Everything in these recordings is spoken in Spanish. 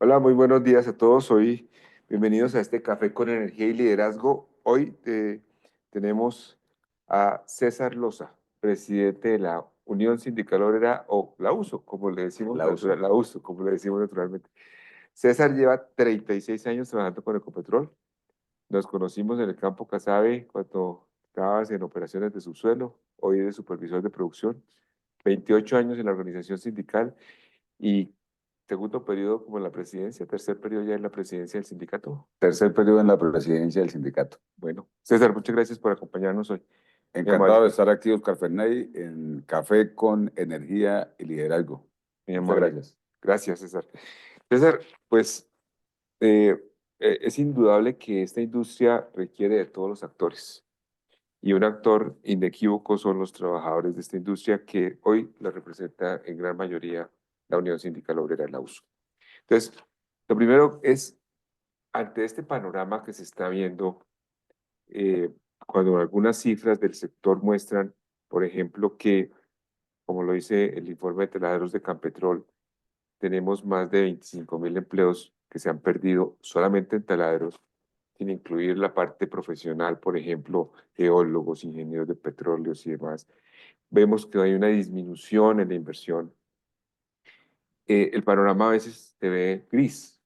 Hola, muy buenos días a todos. Hoy, bienvenidos a este Café con Energía y Liderazgo. Hoy tenemos a César Loza, presidente de la Unión Sindical Obrera, o la USO, como le decimos, La uso. la USO, como le decimos naturalmente. César lleva 36 años trabajando con Ecopetrol. Nos conocimos en el campo Casabe cuando estabas en operaciones de subsuelo, hoy de supervisor de producción. 28 años en la organización sindical y segundo periodo como en la presidencia, tercer periodo ya en la presidencia del sindicato. Tercer periodo en la presidencia del sindicato. Bueno, César, muchas gracias por acompañarnos hoy. Muy Encantado amable, de estar aquí, Oscar Ferney, en Café con Energía y Liderazgo. muy Muchas amable. gracias. Gracias, César. César, pues eh, es indudable que esta industria requiere de todos los actores y un actor inequívoco son los trabajadores de esta industria que hoy la representa en gran mayoría la Unión Sindical Obrera, la USO. Entonces, lo primero es, ante este panorama que se está viendo, eh, cuando algunas cifras del sector muestran, por ejemplo, que, como lo dice el informe de Taladeros de Campetrol, tenemos más de 25.000 empleos que se han perdido solamente en taladeros, sin incluir la parte profesional, por ejemplo, geólogos, ingenieros de petróleos y demás. Vemos que hay una disminución en la inversión. El panorama a veces se ve gris.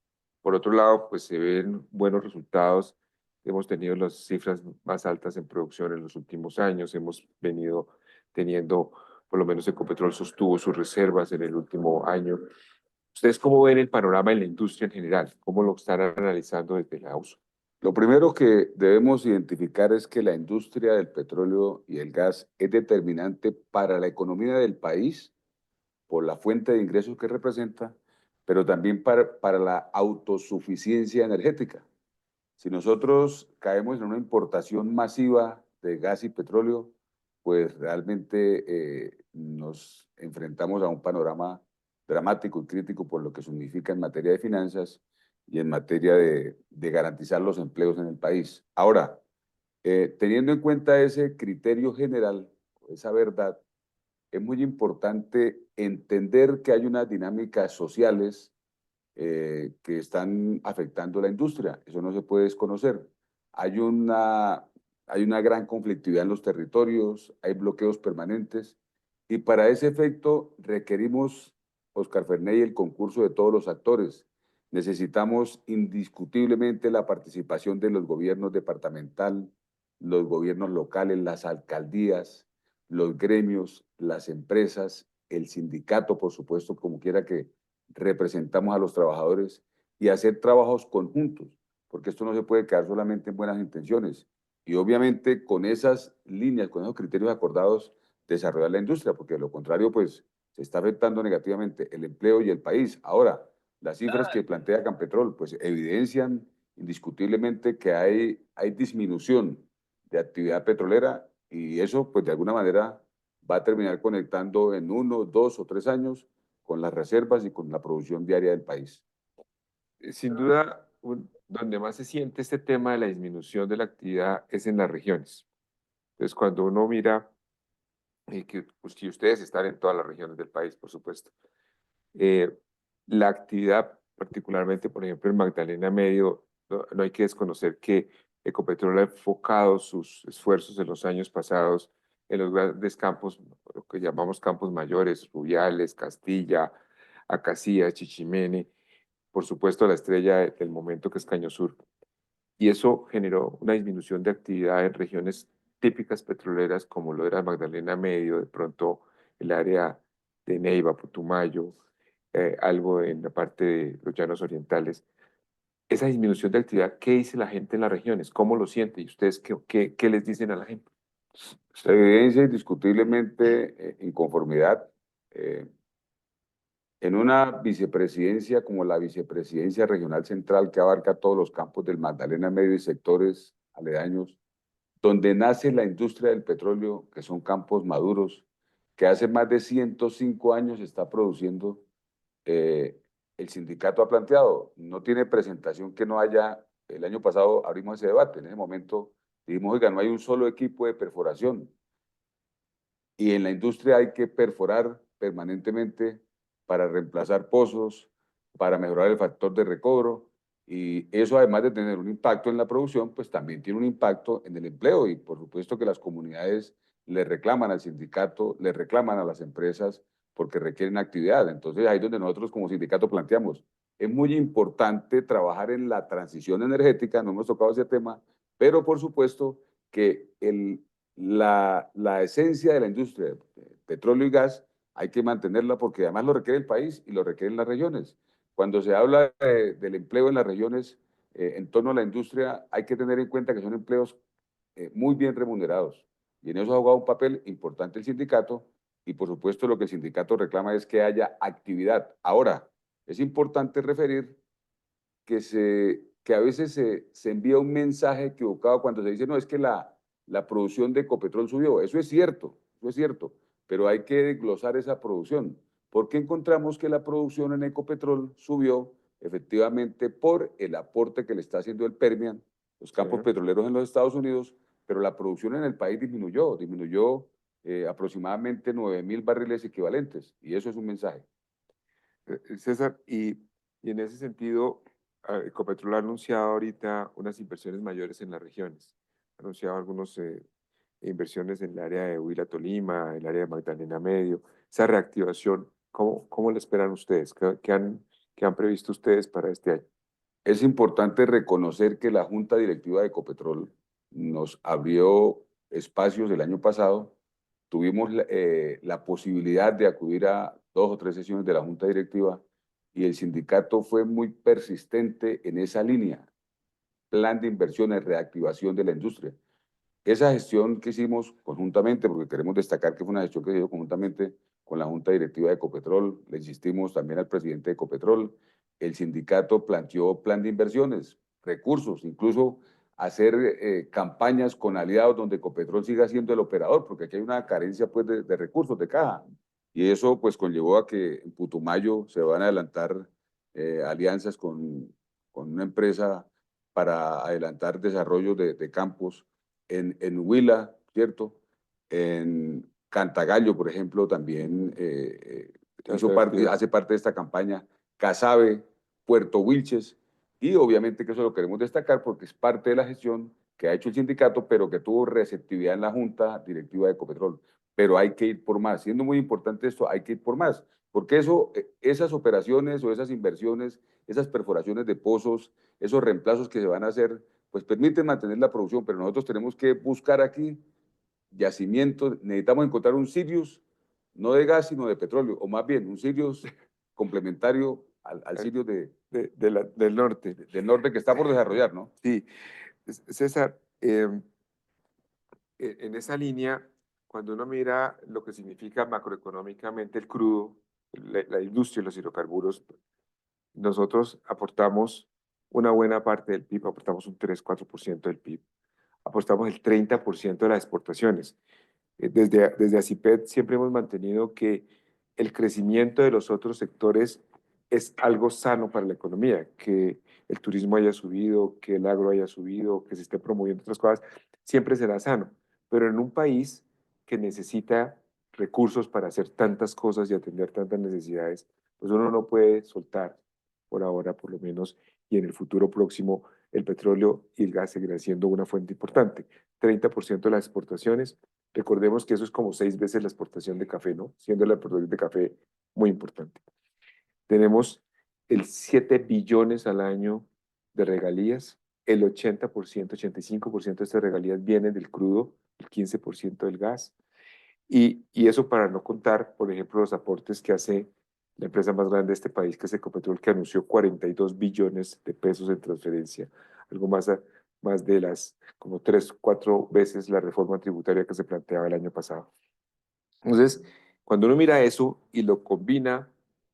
Por otro lado, pues se ven buenos resultados. Hemos tenido las cifras más altas en producción en los últimos años. Hemos venido teniendo, por lo menos Ecopetrol sostuvo sus reservas en el último año. ¿Ustedes cómo ven el panorama en la industria en general? ¿Cómo lo están analizando desde la USO? Lo primero que debemos identificar es que la industria del petróleo y el gas es determinante para la economía del país por la fuente de ingresos que representa, pero también para la autosuficiencia energética. Si nosotros caemos en una importación masiva de gas y petróleo, pues realmente nos enfrentamos a un panorama dramático y crítico por lo que significa en materia de finanzas y en materia de garantizar los empleos en el país. Ahora, teniendo en cuenta ese criterio general, esa verdad, es muy importante entender que hay unas dinámicas sociales que están afectando la industria. Eso no se puede desconocer. Hay una, hay una gran conflictividad en los territorios, hay bloqueos permanentes y para ese efecto requerimos, Oscar Ferney, el concurso de todos los actores. Necesitamos indiscutiblemente la participación de los gobiernos departamental, los gobiernos locales, las alcaldías, los gremios, las empresas, el sindicato, por supuesto, como quiera que representamos a los trabajadores y hacer trabajos conjuntos, porque esto no se puede quedar solamente en buenas intenciones. Y obviamente con esas líneas, con esos criterios acordados, desarrollar la industria, porque de lo contrario, pues se está afectando negativamente el empleo y el país. Ahora, las cifras que plantea Campetrol, pues evidencian indiscutiblemente que hay disminución de actividad petrolera y eso, pues de alguna manera, va a terminar conectando en 1, 2 o 3 años con las reservas y con la producción diaria del país. Sin duda, donde más se siente este tema de la disminución de la actividad es en las regiones. Entonces, cuando uno mira, que pues, que ustedes están en todas las regiones del país, por supuesto, eh, la actividad, particularmente, por ejemplo, en Magdalena Medio, no hay que desconocer que Ecopetrol ha enfocado sus esfuerzos en los años pasados en los grandes campos, lo que llamamos campos mayores, Rubiales, Castilla, Acacías, Chichimene, por supuesto la estrella del momento que es Caño Sur. Y eso generó una disminución de actividad en regiones típicas petroleras como lo era Magdalena Medio, de pronto el área de Neiva, Putumayo, algo en la parte de los llanos orientales. Esa disminución de actividad, ¿qué dice la gente en las regiones? ¿Cómo lo siente? ¿Y ustedes qué les dicen a la gente? Se evidencia indiscutiblemente inconformidad. Eh, en una vicepresidencia como la Vicepresidencia Regional Central que abarca todos los campos del Magdalena Medio y sectores aledaños, donde nace la industria del petróleo, que son campos maduros, que hace más de 105 años está produciendo. El sindicato ha planteado, no tiene presentación que no haya, el año pasado abrimos ese debate, en ese momento dijimos, oiga, no hay un solo equipo de perforación y en la industria hay que perforar permanentemente para reemplazar pozos, para mejorar el factor de recobro. Y eso, además de tener un impacto en la producción, pues también tiene un impacto en el empleo. Y por supuesto que las comunidades le reclaman al sindicato, le reclaman a las empresas porque requieren actividad. Entonces, ahí es donde nosotros como sindicato planteamos, es muy importante trabajar en la transición energética, no hemos tocado ese tema, pero por supuesto que la esencia de la industria de petróleo y gas hay que mantenerla porque además lo requiere el país y lo requieren las regiones. Cuando se habla del empleo en las regiones en torno a la industria, hay que tener en cuenta que son empleos muy bien remunerados. Y en eso ha jugado un papel importante el sindicato y por supuesto lo que el sindicato reclama es que haya actividad. Ahora, es importante referir que a veces se envía un mensaje equivocado cuando se dice, no, es que la producción de Ecopetrol subió. Eso es cierto, pero hay que desglosar esa producción, porque encontramos que la producción en Ecopetrol subió efectivamente por el aporte que le está haciendo el Permian, los Sí. campos petroleros en los Estados Unidos, pero la producción en el país disminuyó aproximadamente 9.000 barriles equivalentes, y eso es un mensaje. César, y en ese sentido, Ecopetrol ha anunciado ahorita unas inversiones mayores en las regiones. Ha anunciado algunas inversiones en el área de Huila, Tolima, en el área de Magdalena Medio. Esa reactivación, ¿cómo la esperan ustedes? ¿Qué han previsto ustedes para este año? Es importante reconocer que la Junta Directiva de Ecopetrol nos abrió espacios el año pasado. Tuvimos la posibilidad de acudir a 2 o 3 sesiones de la Junta Directiva y el sindicato fue muy persistente en esa línea, plan de inversiones, reactivación de la industria. Esa gestión que hicimos conjuntamente, porque queremos destacar que fue una gestión que se hizo conjuntamente con la Junta Directiva de Ecopetrol, le insistimos también al presidente de Ecopetrol, el sindicato planteó plan de inversiones, recursos, incluso hacer campañas con aliados donde Ecopetrol siga siendo el operador, porque aquí hay una carencia pues, de recursos, de caja. Y eso pues conllevó a que en Putumayo se van a adelantar alianzas con una empresa para adelantar desarrollo de campos en Huila, ¿cierto? En Cantagallo, por ejemplo, también Ya se activa. hace parte de esta campaña, Casabe, Puerto Wilches, y obviamente que eso lo queremos destacar porque es parte de la gestión que ha hecho el sindicato, pero que tuvo receptividad en la Junta Directiva de Ecopetrol. Pero hay que ir por más. Siendo muy importante esto, hay que ir por más, porque esas operaciones o esas inversiones, esas perforaciones de pozos, esos reemplazos que se van a hacer, pues permiten mantener la producción, pero nosotros tenemos que buscar aquí yacimientos, necesitamos encontrar un Sirius, no de gas, sino de petróleo, o más bien un Sirius complementario al eh, Sirius del norte. del norte que está por desarrollar, ¿no? Sí, César, en esa línea, cuando uno mira lo que significa macroeconómicamente el crudo, la industria y los hidrocarburos, nosotros aportamos una buena parte del PIB, aportamos un 3-4% del PIB, aportamos el 30% de las exportaciones. Desde ACIPET siempre hemos mantenido que el crecimiento de los otros sectores es algo sano para la economía, que el turismo haya subido, que el agro haya subido, que se esté promoviendo otras cosas, siempre será sano. Pero en un país que necesita recursos para hacer tantas cosas y atender tantas necesidades, pues uno no puede soltar por ahora, por lo menos, y en el futuro próximo, el petróleo y el gas seguirán siendo una fuente importante. 30% de las exportaciones. Recordemos que eso es como 6 veces la exportación de café, ¿no? Siendo la exportación de café muy importante. Tenemos el 7 billones al año de regalías, el 80%, 85% de estas regalías vienen del crudo, el 15% del gas, y eso para no contar, por ejemplo, los aportes que hace la empresa más grande de este país, que es Ecopetrol, que anunció 42 billones de pesos en transferencia, algo más de las como 3, 4 veces la reforma tributaria que se planteaba el año pasado. Entonces, cuando uno mira eso y lo combina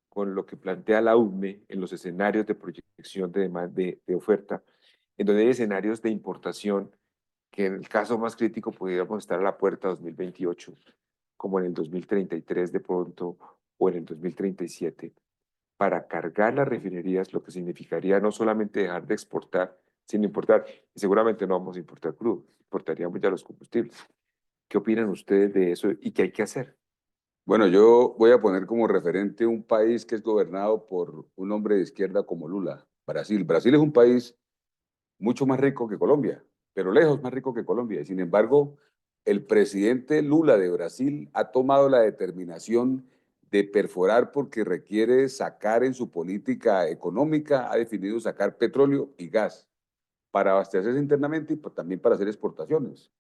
con lo que plantea la UCME en los escenarios de proyección de, de oferta, en donde hay escenarios de importación que en el caso más crítico pudiéramos estar a la puerta 2028, como en el 2033 de pronto, o en el 2037, para cargar las refinerías, lo que significaría no solamente dejar de exportar, sino importar, y seguramente no vamos a importar crudo, importaríamos ya los combustibles. ¿Qué opinan ustedes de eso y qué hay que hacer? Bueno, yo voy a poner como referente un país que es gobernado por un hombre de izquierda como Lula, Brasil. Brasil es un país mucho más rico que Colombia, pero lejos más rico que Colombia. Y sin embargo, el presidente Lula de Brasil ha tomado la determinación de perforar porque requiere sacar en su política económica, ha definido sacar petróleo y gas para abastecerse internamente y también para hacer exportaciones.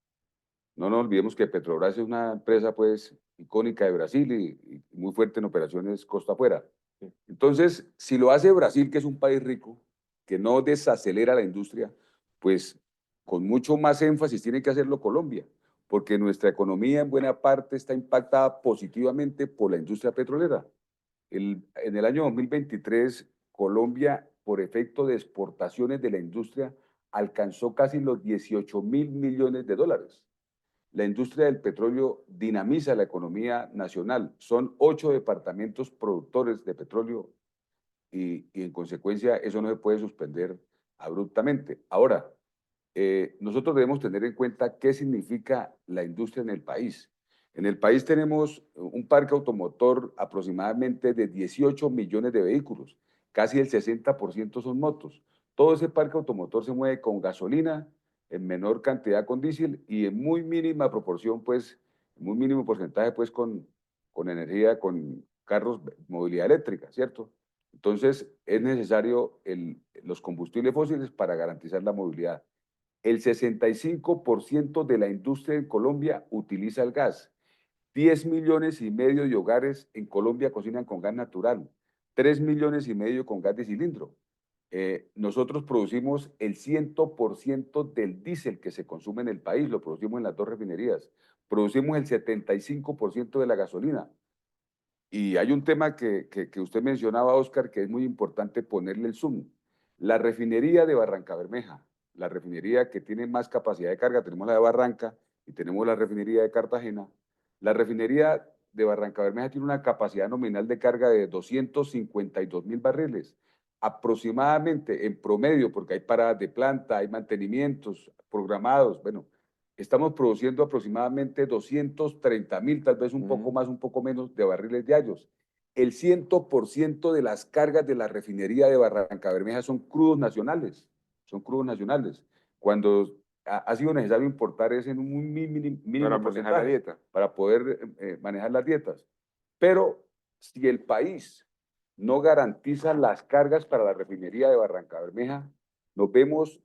No nos olvidemos que Petrobras es una empresa pues icónica de Brasil y muy fuerte en operaciones costa afuera. Sí. Entonces, si lo hace Brasil, que es un país rico, que no desacelera la industria, pues con mucho más énfasis tiene que hacerlo Colombia, porque nuestra economía en buena parte está impactada positivamente por la industria petrolera. En el año 2023, Colombia, por efecto de exportaciones de la industria, alcanzó casi los 18.000 millones de dólares. La industria del petróleo dinamiza la economía nacional. Son 8 departamentos productores de petróleo y en consecuencia eso no se puede suspender abruptamente. Ahora, nosotros debemos tener en cuenta qué significa la industria en el país. En el país tenemos un parque automotor aproximadamente de 18 millones de vehículos, casi el 60% son motos. Todo ese parque automotor se mueve con gasolina, en menor cantidad con diésel y en muy mínima proporción, pues, muy mínimo porcentaje, pues, con energía, con carros, movilidad eléctrica, ¿cierto? Entonces, es necesario los combustibles fósiles para garantizar la movilidad. El 65% de la industria en Colombia utiliza el gas. 10,5 millones de hogares en Colombia cocinan con gas natural. 3,5 millones con gas de cilindro. Nosotros producimos el 100% del diésel que se consume en el país, lo producimos en las dos refinerías. Producimos el 75% de la gasolina. Y hay un tema que usted mencionaba, Oscar, que es muy importante ponerle el zoom. La refinería de Barranca Bermeja, la refinería que tiene más capacidad de carga, tenemos la de Barranca y tenemos la refinería de Cartagena. La refinería de Barranca Bermeja tiene una capacidad nominal de carga de 252.000 barriles, aproximadamente en promedio, porque hay paradas de planta, hay mantenimientos programados, bueno, estamos produciendo aproximadamente 230.000, tal vez un poco Mm. más, un poco menos de barriles diarios. El 100% de las cargas de la refinería de Barranca Bermeja son crudos nacionales, son crudos nacionales. Cuando ha sido necesario importar ese en un muy Para mínimo manejar la porcentaje dieta. para poder manejar las dietas. Pero si el país no garantiza las cargas para la refinería de Barranca Bermeja, nos vemos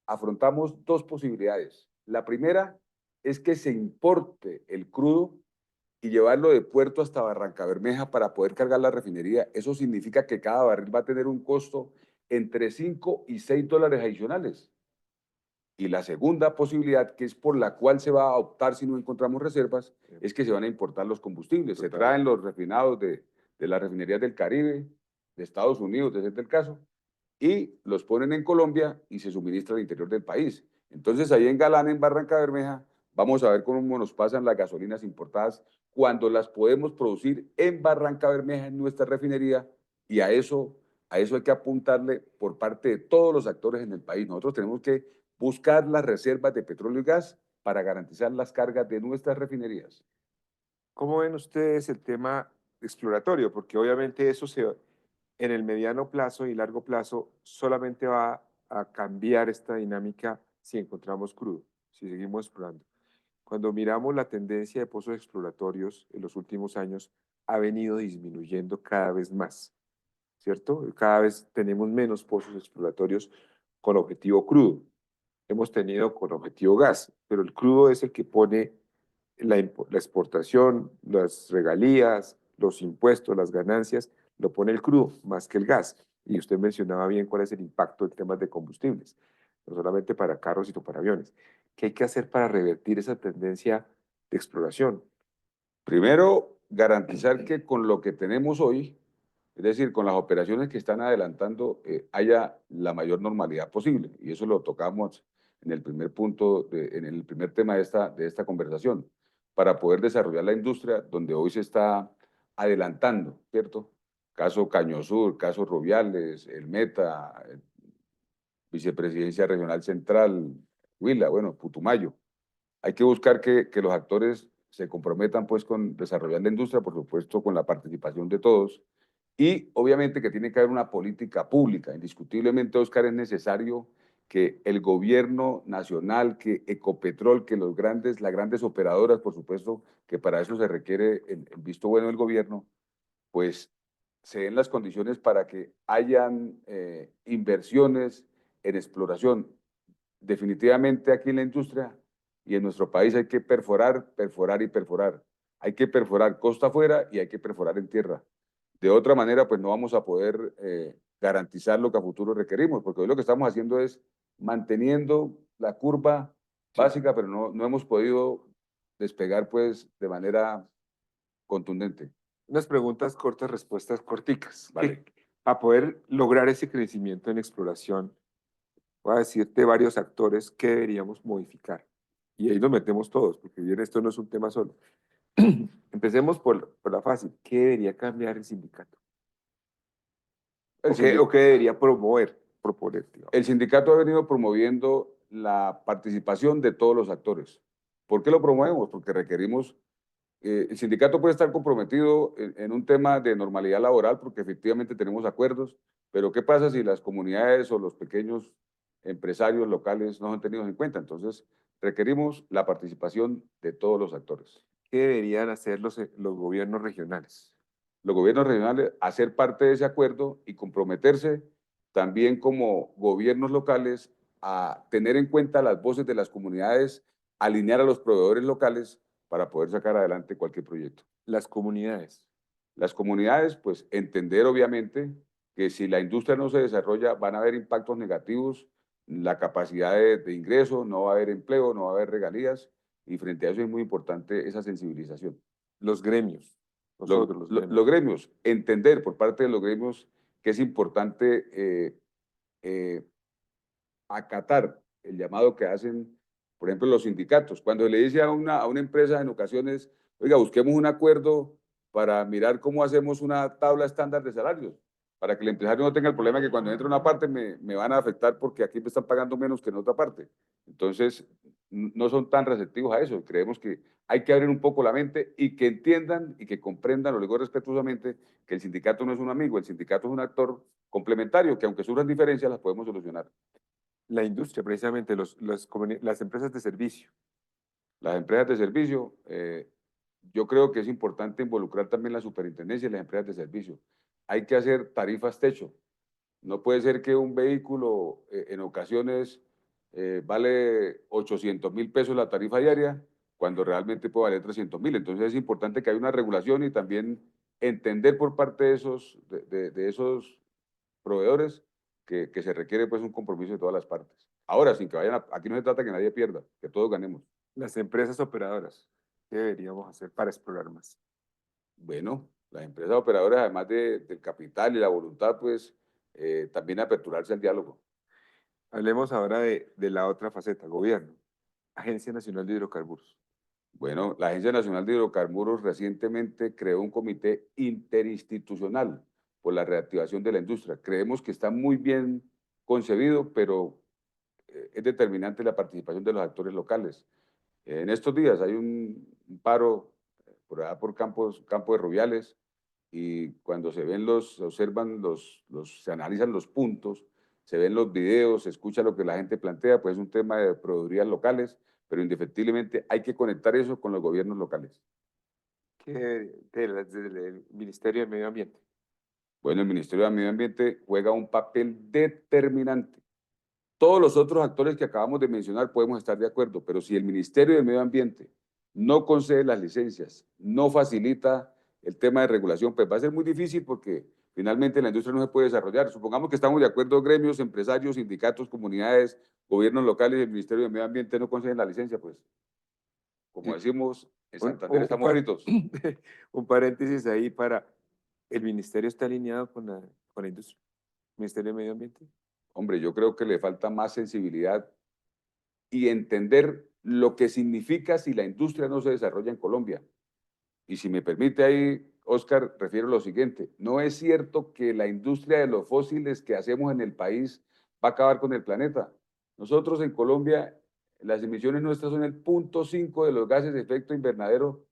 afrontamos dos posibilidades. La primera es que se importe el crudo y llevarlo de puerto hasta Barranca Bermeja para poder cargar la refinería. Eso significa que cada barril va a tener un costo entre 5 y 6 dólares adicionales. Y la segunda posibilidad, que es por la cual se va a optar si no encontramos reservas, es que se van a importar los combustibles. Se Total. traen los refinados de las refinerías del Caribe, de Estados Unidos, de ser el caso, y los ponen en Colombia y se suministra al interior del país. Entonces, ahí en Galán, en Barranca Bermeja, vamos a ver cómo nos pasan las gasolinas importadas cuando las podemos producir en Barranca Bermeja, en nuestra refinería, y a eso hay que apuntarle por parte de todos los actores en el país. Nosotros tenemos que buscar las reservas de petróleo y gas para garantizar las cargas de nuestras refinerías. ¿Cómo ven ustedes el tema exploratorio? Porque obviamente en el mediano plazo y largo plazo solamente va a cambiar esta dinámica si encontramos crudo, si seguimos explorando. Cuando miramos la tendencia de pozos exploratorios en los últimos años, ha venido disminuyendo cada vez más, ¿cierto? Cada vez tenemos menos pozos exploratorios con objetivo crudo. Hemos tenido con objetivo gas, pero el crudo es el que pone la exportación, las regalías, los impuestos, las ganancias, lo pone el crudo más que el gas. Y usted mencionaba bien cuál es el impacto en temas de combustibles, no solamente para carros, sino para aviones. ¿Qué hay que hacer para revertir esa tendencia de exploración? Primero, garantizar que con lo que tenemos hoy, es decir, con las operaciones que están adelantando, haya la mayor normalidad posible. Y eso lo tocamos en el primer punto, en el primer tema de esta conversación, para poder desarrollar la industria donde hoy se está adelantando, ¿cierto? Caso Caño Sur, caso Rubiales, el Meta, Vicepresidencia Regional Central, Huila, bueno, Putumayo. Hay que buscar que los actores se comprometan pues con desarrollar la industria, por supuesto con la participación de todos, y obviamente que tiene que haber una política pública. Indiscutiblemente, Oscar, es necesario que el gobierno nacional, que Ecopetrol, que las grandes operadoras, por supuesto, que para eso se requiere el visto bueno del gobierno, pues se den las condiciones para que hayan inversiones en exploración. Definitivamente aquí en la industria y en nuestro país hay que perforar, perforar y perforar. Hay que perforar costa afuera y hay que perforar en tierra. De otra manera, pues no vamos a poder garantizar lo que a futuro requerimos, porque hoy lo que estamos haciendo es manteniendo la curva Sí. básica, pero no hemos podido despegar pues de manera contundente. Unas preguntas cortas, respuestas corticas. Vale. Para poder lograr ese crecimiento en exploración, voy a decirte varios actores que deberíamos modificar. Y ahí nos metemos todos, porque bien, esto no es un tema solo. Empecemos por la fácil. ¿Qué debería cambiar el sindicato? El, ¿O qué debería proponer, digamos? el sindicato ha venido promoviendo la participación de todos los actores. ¿Por qué lo promovemos? Porque requerimos, el sindicato puede estar comprometido en un tema de normalidad laboral porque efectivamente tenemos acuerdos, pero ¿qué pasa si las comunidades o los pequeños empresarios locales no son tenidos en cuenta? Entonces, requerimos la participación de todos los actores. ¿Qué deberían hacer los gobiernos regionales? Los gobiernos regionales hacer parte de ese acuerdo y comprometerse también como gobiernos locales a tener en cuenta las voces de las comunidades, alinear a los proveedores locales para poder sacar adelante cualquier proyecto. Las comunidades. Las comunidades, pues entender obviamente que si la industria no se desarrolla van a haber impactos negativos, la capacidad de ingreso, no va a haber empleo, no va a haber regalías y frente a eso es muy importante esa sensibilización. Los gremios. Nosotros, los Los gremios. gremios, entender por parte de los gremios que es importante eh, acatar el llamado que hacen, por ejemplo, los sindicatos. Cuando le dice a una empresa en ocasiones, oiga, busquemos un acuerdo para mirar cómo hacemos una tabla estándar de salarios, para que el empresario no tenga el problema que cuando entre a una parte me van a afectar porque aquí me están pagando menos que en otra parte. Entonces, no son tan receptivos a eso. Creemos que hay que abrir un poco la mente y que entiendan y que comprendan, lo digo respetuosamente, que el sindicato no es un amigo, el sindicato es un actor complementario que aunque surjan diferencias las podemos solucionar. La industria, precisamente, las empresas de servicio. Las empresas de servicio, yo creo que es importante involucrar también la superintendencia y las empresas de servicio. Hay que hacer tarifas techo. No puede ser que un vehículo en ocasiones vale 800.000 pesos la tarifa diaria cuando realmente puede valer 300.000. Entonces es importante que haya una regulación y también entender por parte de esos proveedores que se requiere pues un compromiso de todas las partes. Ahora, sin que vayan aquí no se trata que nadie pierda, que todos ganemos. Las empresas operadoras. ¿Qué deberíamos hacer para explorar más? Bueno, las empresas operadoras, además del capital y la voluntad, pues también aperturarse al diálogo. Hablemos ahora de la otra faceta, gobierno. Agencia Nacional de Hidrocarburos. Bueno, la Agencia Nacional de Hidrocarburos recientemente creó un comité interinstitucional por la reactivación de la industria. Creemos que está muy bien concebido, pero es determinante la participación de los actores locales. En estos días hay un paro por allá por Campo de Rubiales y cuando se observan se analizan los puntos, se ven los videos, se escucha lo que la gente plantea, pues es un tema de proveedurías locales, pero indefectiblemente hay que conectar eso con los gobiernos locales. Del Ministerio de Medio Ambiente. Bueno, el Ministerio de Medio Ambiente juega un papel determinante. Todos los otros actores que acabamos de mencionar podemos estar de acuerdo, pero si el Ministerio de Medio Ambiente no concede las licencias, no facilita el tema de regulación, pues va a ser muy difícil porque finalmente la industria no se puede desarrollar. Supongamos que estamos de acuerdo gremios, empresarios, sindicatos, comunidades, gobiernos locales y el Ministerio de Medio Ambiente no conceden la licencia, pues como Sí. decimos, en Un, Santander un- un estamos par- fritos. un paréntesis ahí para, ¿el ministerio está alineado con la industria? ¿Ministerio de Medio Ambiente? Hombre, yo creo que le falta más sensibilidad y entender lo que significa si la industria no se desarrolla en Colombia. Y si me permite ahí, Oscar, refiero a lo siguiente. No es cierto que la industria de los fósiles que hacemos en el país va a acabar con el planeta. Nosotros en Colombia las emisiones nuestras son el 0,5 de los gases de efecto invernadero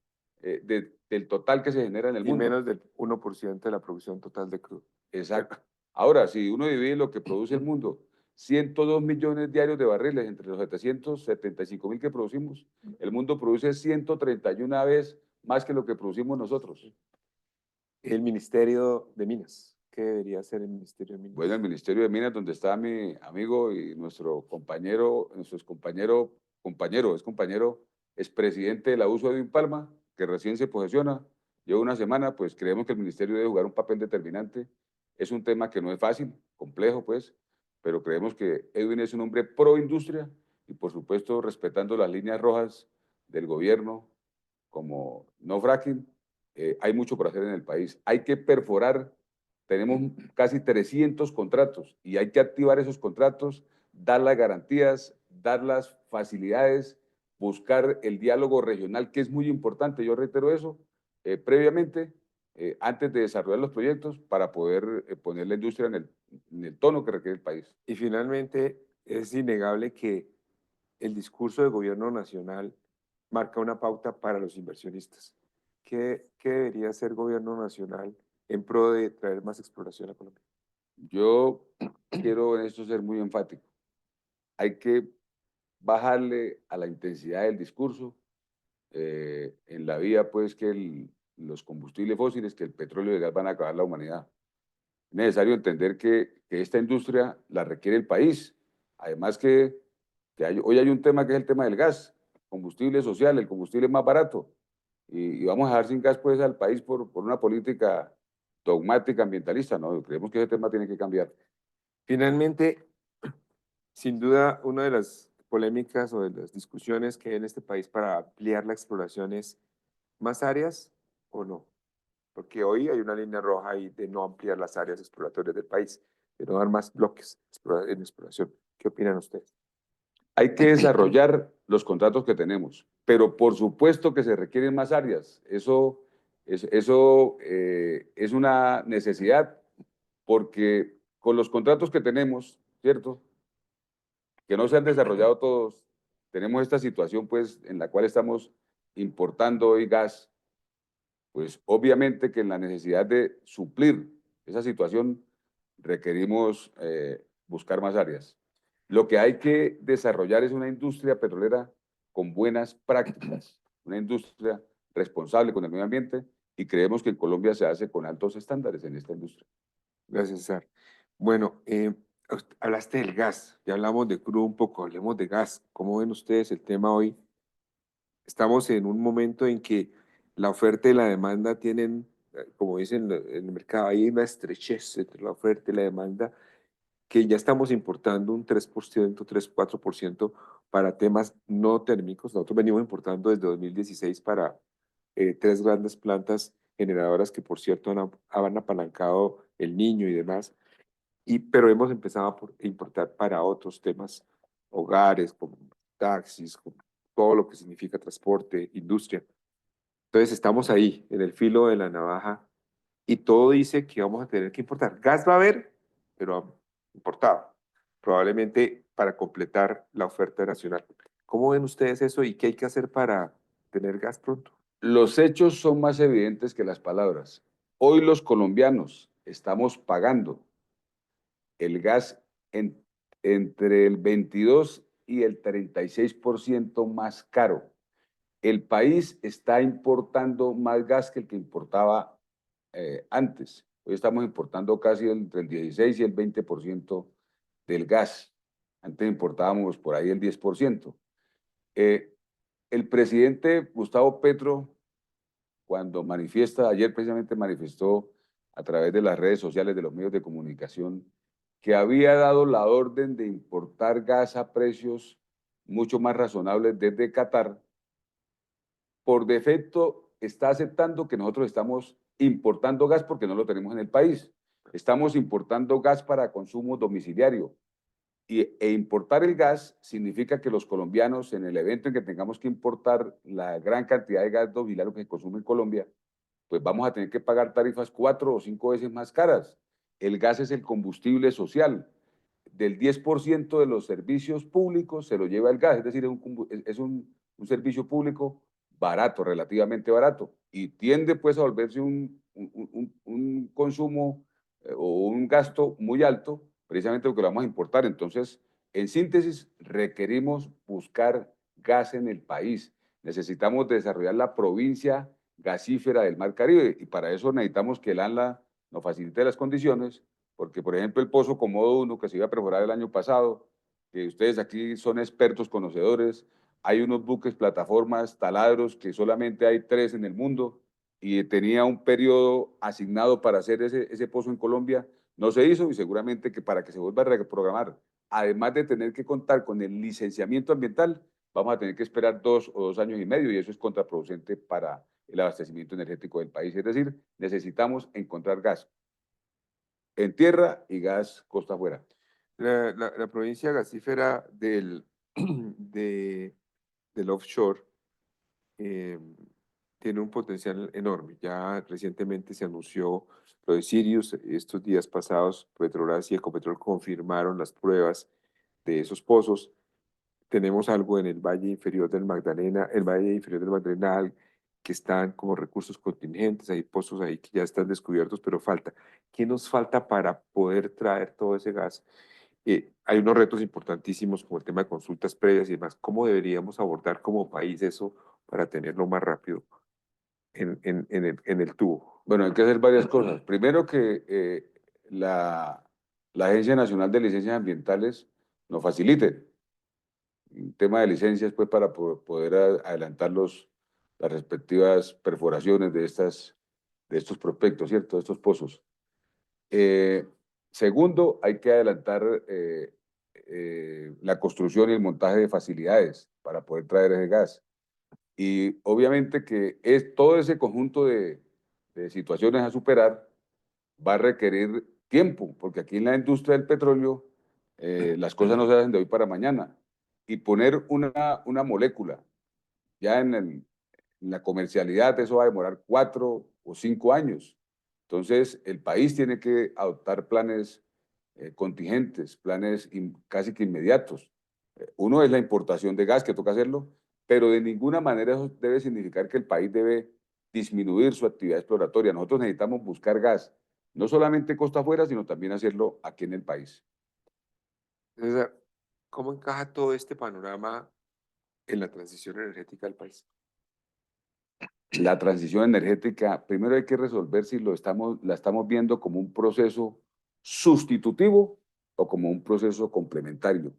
del total que se genera en el Y mundo. menos del 1% de la producción total de crudo. Exacto. Ahora, si uno divide lo que produce el mundo, 102 millones diarios de barriles entre los 775.000 que producimos, el mundo produce 131 veces más que lo que producimos nosotros. El Ministerio de Minas. ¿Qué debería hacer el Ministerio de Minas? Bueno, el Ministerio de Minas, donde está mi amigo y nuestro compañero, es presidente de la USO Edwin Palma, que recién se posesiona, lleva una semana, pues creemos que el Ministerio debe jugar un papel determinante. Es un tema que no es fácil, complejo, pues, pero creemos que Edwin es un hombre pro industria y, por supuesto, respetando las líneas rojas del gobierno, como no fracking. Hay mucho por hacer en el país. Hay que perforar. Tenemos casi 300 contratos y hay que activar esos contratos, dar las garantías, dar las facilidades, buscar el diálogo regional, que es muy importante. Yo reitero eso previamente, antes de desarrollar los proyectos, para poder poner la industria en el tono que requiere el país. Y finalmente, es innegable que el discurso del gobierno nacional marca una pauta para los inversionistas. ¿Qué debería hacer el gobierno nacional en pro de traer más exploración a Colombia? Yo quiero en esto ser muy enfático. Hay que bajarle a la intensidad del discurso en la vía, pues, que los combustibles fósiles, que el petróleo y el gas van a acabar la humanidad. Es necesario entender que esta industria la requiere el país. Además hoy hay un tema que es el tema del gas, combustible social, el combustible más barato. Y vamos a dejar sin gas, pues, al país por una política dogmática ambientalista, ¿no? Creemos que ese tema tiene que cambiar. Finalmente, sin duda, una de las polémicas o de las discusiones que hay en este país para ampliar la exploración es más áreas o no. Porque hoy hay una línea roja ahí de no ampliar las áreas exploratorias del país, de no dar más bloques en exploración. ¿Qué opinan ustedes? Hay que desarrollar los contratos que tenemos, pero por supuesto que se requieren más áreas. Eso es una necesidad, porque con los contratos que tenemos, ¿cierto? Que no se han desarrollado todos, tenemos esta situación, pues, en la cual estamos importando hoy gas, pues obviamente que en la necesidad de suplir esa situación requerimos buscar más áreas. Lo que hay que desarrollar es una industria petrolera con buenas prácticas, una industria responsable con el medio ambiente, y creemos que en Colombia se hace con altos estándares en esta industria. Gracias, César. Bueno, hablaste del gas, ya hablamos de crudo un poco, hablemos de gas. ¿Cómo ven ustedes el tema hoy? Estamos en un momento en que la oferta y la demanda tienen, como dicen en el mercado, hay una estrechez entre la oferta y la demanda, que ya estamos importando un 3%, 3-4% para temas no térmicos. Nosotros venimos importando desde 2016 para tres grandes plantas generadoras que, por cierto, han apalancado el Niño y demás. Pero hemos empezado a importar para otros temas, hogares, como taxis, como todo lo que significa transporte, industria. Entonces estamos ahí, en el filo de la navaja, y todo dice que vamos a tener que importar. Gas va a haber, pero importado, probablemente para completar la oferta nacional. ¿Cómo ven ustedes eso y qué hay que hacer para tener gas pronto? Los hechos son más evidentes que las palabras. Hoy los colombianos estamos pagando el gas entre el 22 y el 36% más caro. El país está importando más gas que el que importaba antes. Hoy estamos importando casi entre el 16 y el 20% del gas. Antes importábamos por ahí el 10%. El presidente Gustavo Petro, cuando manifiesta, ayer precisamente manifestó a través de las redes sociales, de los medios de comunicación, que había dado la orden de importar gas a precios mucho más razonables desde Qatar. Por defecto está aceptando que nosotros estamos importando gas porque no lo tenemos en el país. Estamos importando gas para consumo domiciliario. E importar el gas significa que los colombianos, en el evento en que tengamos que importar la gran cantidad de gas domiciliario que se consume en Colombia, pues vamos a tener que pagar tarifas 4 o 5 veces más caras. El gas es el combustible social. del 10% de los servicios públicos se lo lleva el gas, es decir, es un servicio público barato, relativamente barato, y tiende pues a volverse un consumo o un gasto muy alto, precisamente porque lo vamos a importar. Entonces, en síntesis, requerimos buscar gas en el país. Necesitamos desarrollar la provincia gasífera del Mar Caribe y para eso necesitamos que el ANLA nos facilite las condiciones, porque por ejemplo el Pozo Comodo 1 que se iba a perforar el año pasado, que ustedes aquí son expertos, conocedores, hay unos buques, plataformas, taladros, que solamente hay 3 en el mundo y tenía un periodo asignado para hacer ese pozo en Colombia, no se hizo y seguramente que para que se vuelva a reprogramar, además de tener que contar con el licenciamiento ambiental, vamos a tener que esperar 2 o 2 años y medio y eso es contraproducente para el abastecimiento energético del país. Es decir, necesitamos encontrar gas en tierra y gas costa afuera. La provincia gasífera de, del offshore eh, tiene un potencial enorme. Ya recientemente se anunció lo de Sirius. Estos días pasados, Petrobras y Ecopetrol confirmaron las pruebas de esos pozos. Tenemos algo en el Valle Inferior del Magdalena, el Valle Inferior del Magdalena, que están como recursos contingentes, hay pozos ahí que ya están descubiertos, pero falta. ¿Qué nos falta para poder traer todo ese gas? Hay unos retos importantísimos como el tema de consultas previas y demás. ¿Cómo deberíamos abordar como país eso para tenerlo más rápido en el tubo? Bueno, hay que hacer varias cosas. Primero que la Agencia Nacional de Licencias Ambientales nos facilite un tema de licencias pues para poder adelantar las respectivas perforaciones de estos prospectos, ¿cierto? De estos pozos. Eh, Segundo, hay que adelantar la construcción y el montaje de facilidades para poder traer ese gas. Y obviamente que todo ese conjunto de situaciones a superar va a requerir tiempo, porque aquí en la industria del petróleo las cosas no se hacen de hoy para mañana. Y poner una molécula ya en la comercialidad, eso va a demorar 4 o 5 años. Entonces, el país tiene que adoptar planes contingentes, planes casi que inmediatos. Uno es la importación de gas, que toca hacerlo, pero de ninguna manera eso debe significar que el país debe disminuir su actividad exploratoria. Nosotros necesitamos buscar gas, no solamente costa afuera, sino también hacerlo aquí en el país. César, ¿cómo encaja todo este panorama en la transición energética del país? La transición energética, primero hay que resolver si la estamos viendo como un proceso sustitutivo o como un proceso complementario.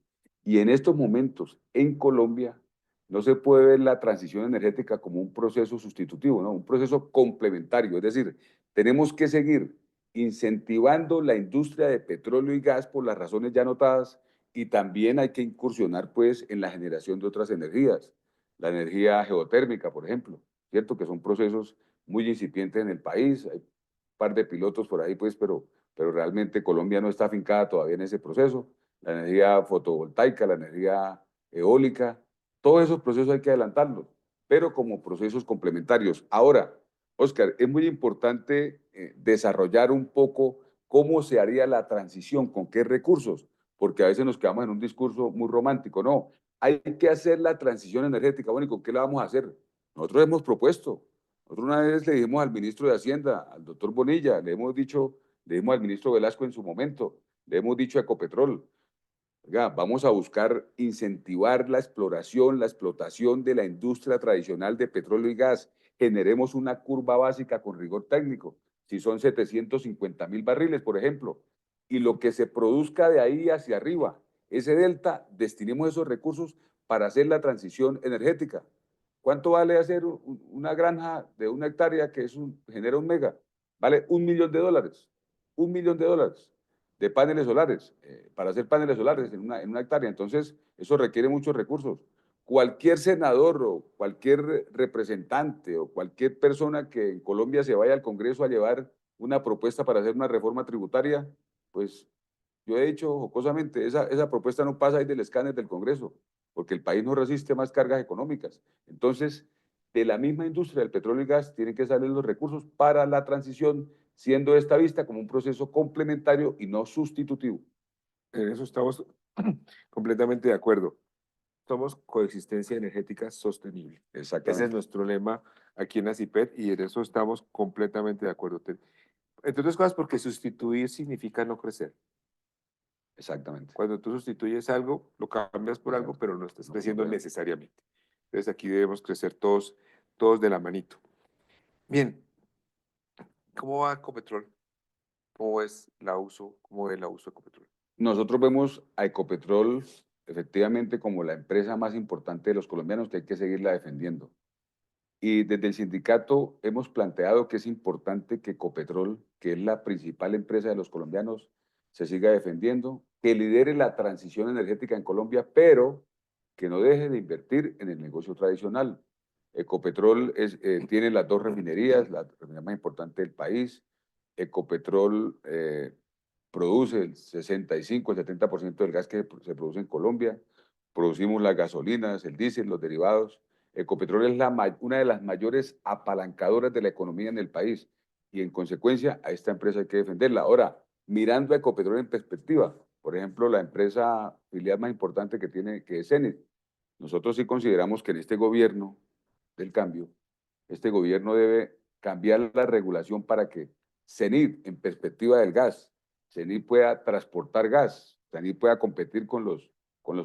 Y en estos momentos, en Colombia, no se puede ver la transición energética como un proceso sustitutivo, ¿no? Un proceso complementario. Es decir, tenemos que seguir incentivando la industria de petróleo y gas por las razones ya notadas y también hay que incursionar pues en la generación de otras energías, la energía geotérmica, por ejemplo, ¿cierto? Que son procesos muy incipientes en el país, hay un par de pilotos por ahí, pues, pero realmente Colombia no está afincada todavía en ese proceso. La energía fotovoltaica, la energía eólica, todos esos procesos hay que adelantarlos, pero como procesos complementarios. Ahora, Oscar, es muy importante desarrollar un poco cómo se haría la transición, con qué recursos, porque a veces nos quedamos en un discurso muy romántico. No, hay que hacer la transición energética. Bueno, ¿y con qué la vamos a hacer? Nosotros hemos propuesto. Nosotros una vez le dijimos al ministro de Hacienda, al doctor Bonilla, le hemos dicho, le dijimos al ministro Velasco en su momento, le hemos dicho a Ecopetrol, oiga, vamos a buscar incentivar la exploración, la explotación de la industria tradicional de petróleo y gas. Generemos una curva básica con rigor técnico. Si son 750.000 barriles, por ejemplo, y lo que se produzca de ahí hacia arriba, ese delta, destinemos esos recursos para hacer la transición energética. ¿Cuánto vale hacer una granja de 1 hectárea que genera 1 mega? Vale $1 millón. $1 millón de paneles solares, para hacer paneles solares en una hectárea. Entonces, eso requiere muchos recursos. Cualquier senador o cualquier representante o cualquier persona que en Colombia se vaya al Congreso a llevar una propuesta para hacer una reforma tributaria, pues yo he dicho jocosamente, esa propuesta no pasa ahí del escáner del Congreso, porque el país no resiste más cargas económicas. Entonces, de la misma industria del petróleo y gas tienen que salir los recursos para la transición, siendo esta vista como un proceso complementario y no sustitutivo. En eso estamos completamente de acuerdo. Somos coexistencia energética sostenible. Ese es Exactamente, nuestro lema aquí en la CIPET y en eso estamos completamente de acuerdo. Entre otras cosas, porque sustituir significa no crecer. exactamente, Cuando tú sustituyes algo, lo cambias por algo, exacto. pero no estás No, no creciendo creo. necesariamente. Entonces aquí debemos crecer todos, todos de la manito. Bien, ¿cómo va Ecopetrol? ¿Cómo es la uso? ¿Cómo ve la uso de Ecopetrol? Nosotros vemos a Ecopetrol efectivamente como la empresa más importante de los colombianos que hay que seguirla defendiendo. Y desde el sindicato hemos planteado que es importante que Ecopetrol, que es la principal empresa de los colombianos, se siga defendiendo, que lidere la transición energética en Colombia, pero que no deje de invertir en el negocio tradicional. Ecopetrol tiene las dos refinerías, la refinería más importante del país. Ecopetrol produce el 65, el 70% del gas que se produce en Colombia. Producimos las gasolinas, el diésel, los derivados. Ecopetrol es una de las mayores apalancadoras de la economía en el país y en consecuencia a esta empresa hay que defenderla. Ahora, mirando a Ecopetrol en perspectiva, por ejemplo, la empresa filial más importante que tiene, que es Cenit, nosotros sí consideramos que en este gobierno del cambio, este gobierno debe cambiar la regulación para que Cenit, en perspectiva del gas, Cenit pueda transportar gas, Cenit pueda competir con los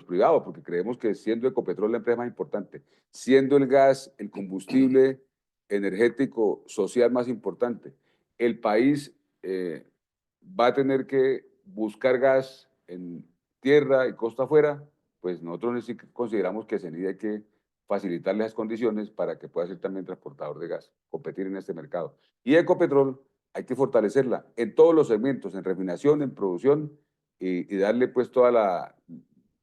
privados, porque creemos que siendo Ecopetrol la empresa más importante, siendo el gas el combustible energético social más importante, el país va a tener que buscar gas en tierra y costa afuera, pues nosotros sí consideramos que Cenit hay que facilitarle las condiciones para que pueda ser también transportador de gas, competir en este mercado. Y Ecopetrol hay que fortalecerla en todos los segmentos, en refinación, en producción y darle pues toda la,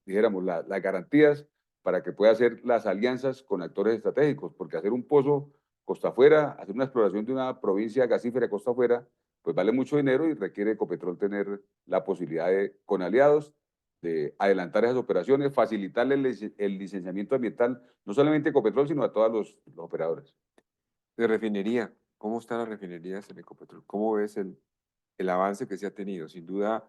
dijéramos, las garantías para que pueda hacer las alianzas con actores estratégicos, porque hacer un pozo costa afuera, hacer una exploración de una provincia gasífera costa afuera, pues vale mucho dinero y requiere Ecopetrol tener la posibilidad de, con aliados, de adelantar esas operaciones, facilitarle el licenciamiento ambiental, no solamente a Ecopetrol, sino a todos los operadores. De refinería, ¿cómo están las refinerías en Ecopetrol? ¿Cómo ves el avance que se ha tenido? Sin duda,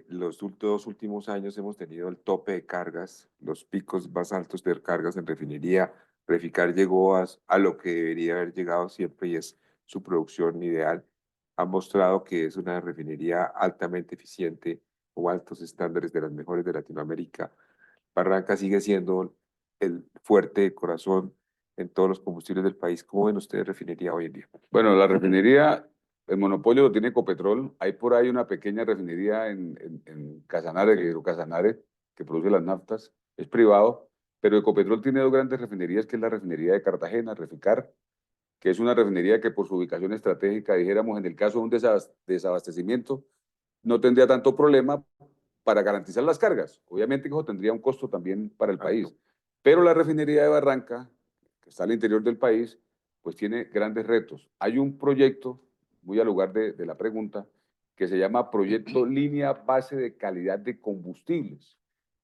los dos últimos años hemos tenido el tope de cargas, los picos más altos de cargas en refinería. Reficar llegó a lo que debería haber llegado siempre y es su producción ideal. Ha mostrado que es una refinería altamente eficiente, con altos estándares de las mejores de Latinoamérica. Barranca sigue siendo el fuerte corazón en todos los combustibles del país. ¿Cómo ven ustedes refinería hoy en día? Bueno, la refinería, el monopolio lo tiene Ecopetrol. Hay por ahí una pequeña refinería en Casanare, Sí, Casanare, que produce las naftas. Es privado, pero Ecopetrol tiene dos grandes refinerías, que es la refinería de Cartagena, Reficar, que es una refinería que por su ubicación estratégica, dijéramos, en el caso de un desabastecimiento, no tendría tanto problema para garantizar las cargas. Obviamente que eso tendría un costo también para el país. alto. Pero la refinería de Barranca, que está al interior del país, pues tiene grandes retos. Hay un proyecto, muy al lugar de la pregunta, que se llama Proyecto Línea Base de Calidad de Combustibles,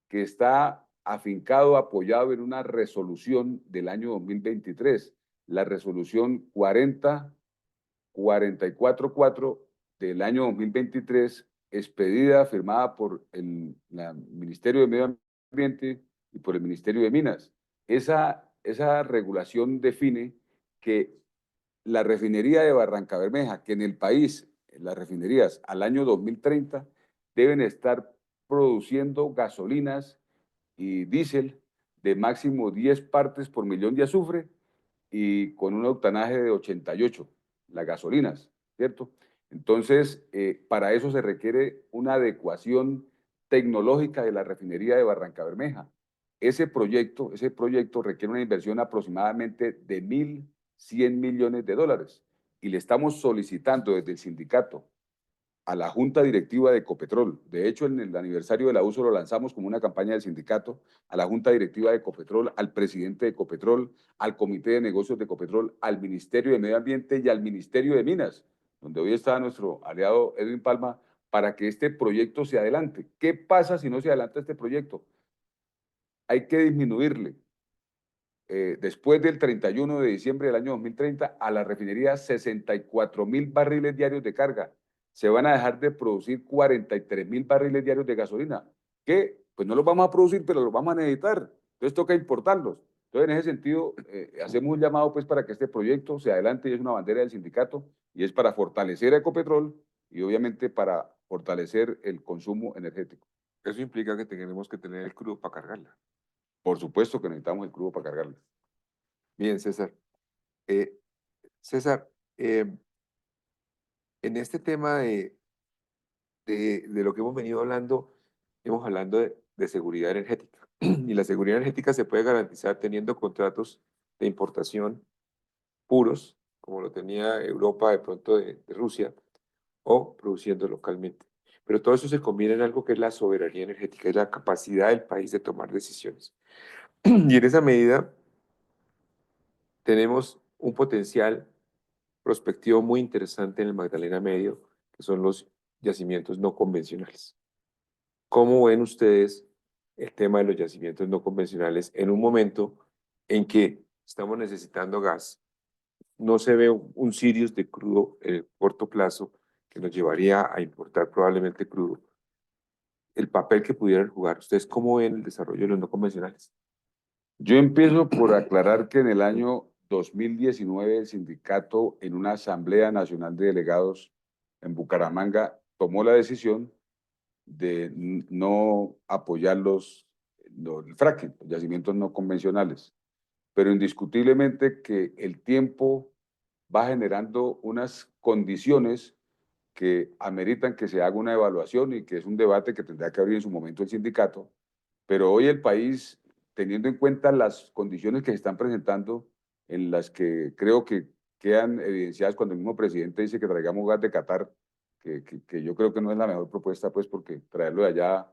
que está afincado, apoyado en una resolución del año 2023, la resolución 444 del año 2023, expedida, firmada por el Ministerio de Medio Ambiente y por el Ministerio de Minas. Esa regulación define que la refinería de Barranca Bermeja, que en el país, las refinerías al año 2030 deben estar produciendo gasolinas y diésel de máximo 10 partes por millón de azufre y con un octanaje de 88, las gasolinas, ¿cierto? Entonces, para eso se requiere una adecuación tecnológica de la refinería de Barranca Bermeja. Ese proyecto requiere una inversión aproximadamente de 1.100 millones de dólares y le estamos solicitando desde el sindicato a la junta directiva de Ecopetrol. De hecho, en el aniversario de la USO lo lanzamos como una campaña del sindicato, a la junta directiva de Ecopetrol, al presidente de Ecopetrol, al comité de negocios de Ecopetrol, al Ministerio de Medio Ambiente y al Ministerio de Minas, donde hoy está nuestro aliado Edwin Palma, para que este proyecto se adelante. ¿Qué pasa si no se adelanta este proyecto? Hay que disminuirle después del 31 de diciembre del año 2030 a la refinería 64.000 barriles diarios de carga. se van a dejar de producir 43.000 barriles diarios de gasolina, que pues no los vamos a producir, pero los vamos a necesitar. Entonces toca importarlos. Entonces, en ese sentido, hacemos un llamado pues para que este proyecto se adelante y es una bandera del sindicato y es para fortalecer a Ecopetrol y obviamente para fortalecer el consumo energético. Eso implica que tenemos que tener el crudo para cargarla. Por supuesto que necesitamos el crudo para cargarlo. Bien, César. Eh, César, en este tema de lo que hemos venido hablando, hemos hablando de seguridad energética. Y la seguridad energética se puede garantizar teniendo contratos de importación puros, como lo tenía Europa de pronto de Rusia, o produciendo localmente. Pero todo eso se combina en algo que es la soberanía energética, es la capacidad del país de tomar decisiones. Y en esa medida tenemos un potencial prospectivo muy interesante en el Magdalena Medio, que son los yacimientos no convencionales. ¿Cómo ven ustedes el tema de los yacimientos no convencionales en un momento en que estamos necesitando gas? No se ve un Sirius de crudo en el corto plazo que nos llevaría a importar probablemente crudo. El papel que pudieran jugar. ¿Ustedes cómo ven el desarrollo de los no convencionales? Yo empiezo por aclarar que en el año 2019 el sindicato en una Asamblea Nacional de Delegados en Bucaramanga tomó la decisión de no apoyar el fracking, los yacimientos no convencionales. Pero indiscutiblemente que el tiempo va generando unas condiciones que ameritan que se haga una evaluación y que es un debate que tendrá que abrir en su momento el sindicato. Pero hoy el país, teniendo en cuenta las condiciones que se están presentando, en las que creo que quedan evidenciadas cuando el mismo presidente dice que traigamos gas de Qatar, que yo creo que no es la mejor propuesta, pues porque traerlo de allá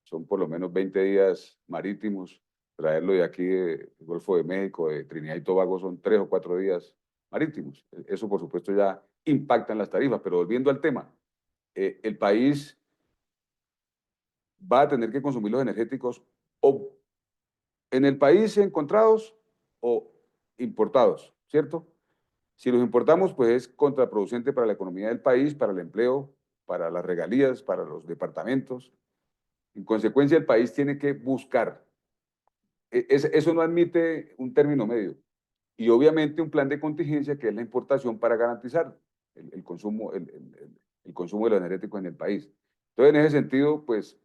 son por lo menos 20 días marítimos, traerlo de aquí del Golfo de México, de Trinidad y Tobago, son 3 o 4 días marítimos. Eso, por supuesto, ya impacta en las tarifas. Pero volviendo al tema, el país va a tener que consumir los energéticos o en el país encontrados o importados, ¿cierto? Si los importamos, pues es contraproducente para la economía del país, para el empleo, para las regalías, para los departamentos. En consecuencia, el país tiene que buscar. Eso no admite un término medio. Y obviamente un plan de contingencia que es la importación para garantizar el consumo, el consumo de los energéticos en el país. Entonces, en ese sentido, pues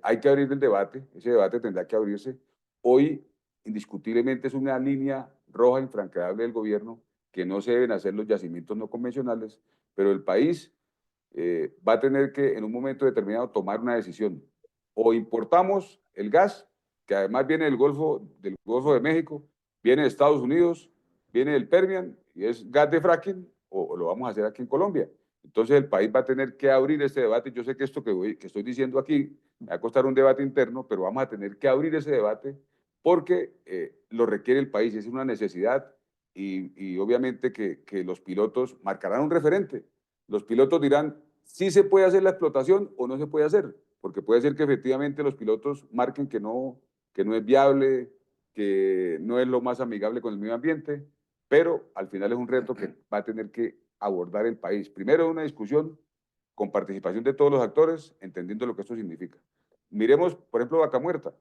hay que abrir el debate, ese debate tendrá que abrirse. Hoy, indiscutiblemente, es una línea roja infranqueable del gobierno que no se deben hacer los yacimientos no convencionales, pero el país va a tener que en un momento determinado tomar una decisión. O importamos el gas, que además viene del Golfo de México, viene de Estados Unidos, viene del Permian y es gas de fracking, o lo vamos a hacer aquí en Colombia. Entonces el país va a tener que abrir este debate. Yo sé que esto que estoy diciendo aquí me va a costar un debate interno, pero vamos a tener que abrir ese debate porque lo requiere el país, es una necesidad y obviamente que los pilotos marcarán un referente. Los pilotos dirán si se puede hacer la explotación o no se puede hacer, porque puede ser que efectivamente los pilotos marquen que no es viable, que no es lo más amigable con el medio ambiente, pero al final es un reto que va a tener que abordar el país. Primero una discusión con participación de todos los actores, entendiendo lo que esto significa. Miremos, por ejemplo, Vaca Muerta,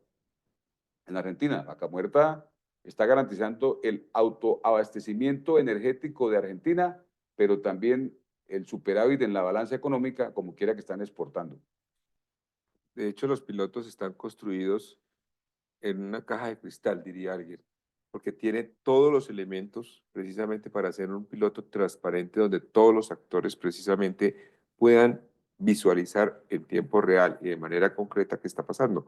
en Argentina. Vaca Muerta está garantizando el autoabastecimiento energético de Argentina, pero también el superávit en la balanza económica, como quiera que están exportando. De hecho, los pilotos están construidos en una caja de cristal, diría alguien, porque tiene todos los elementos precisamente para ser un piloto transparente donde todos los actores precisamente puedan visualizar en tiempo real y de manera concreta qué está pasando.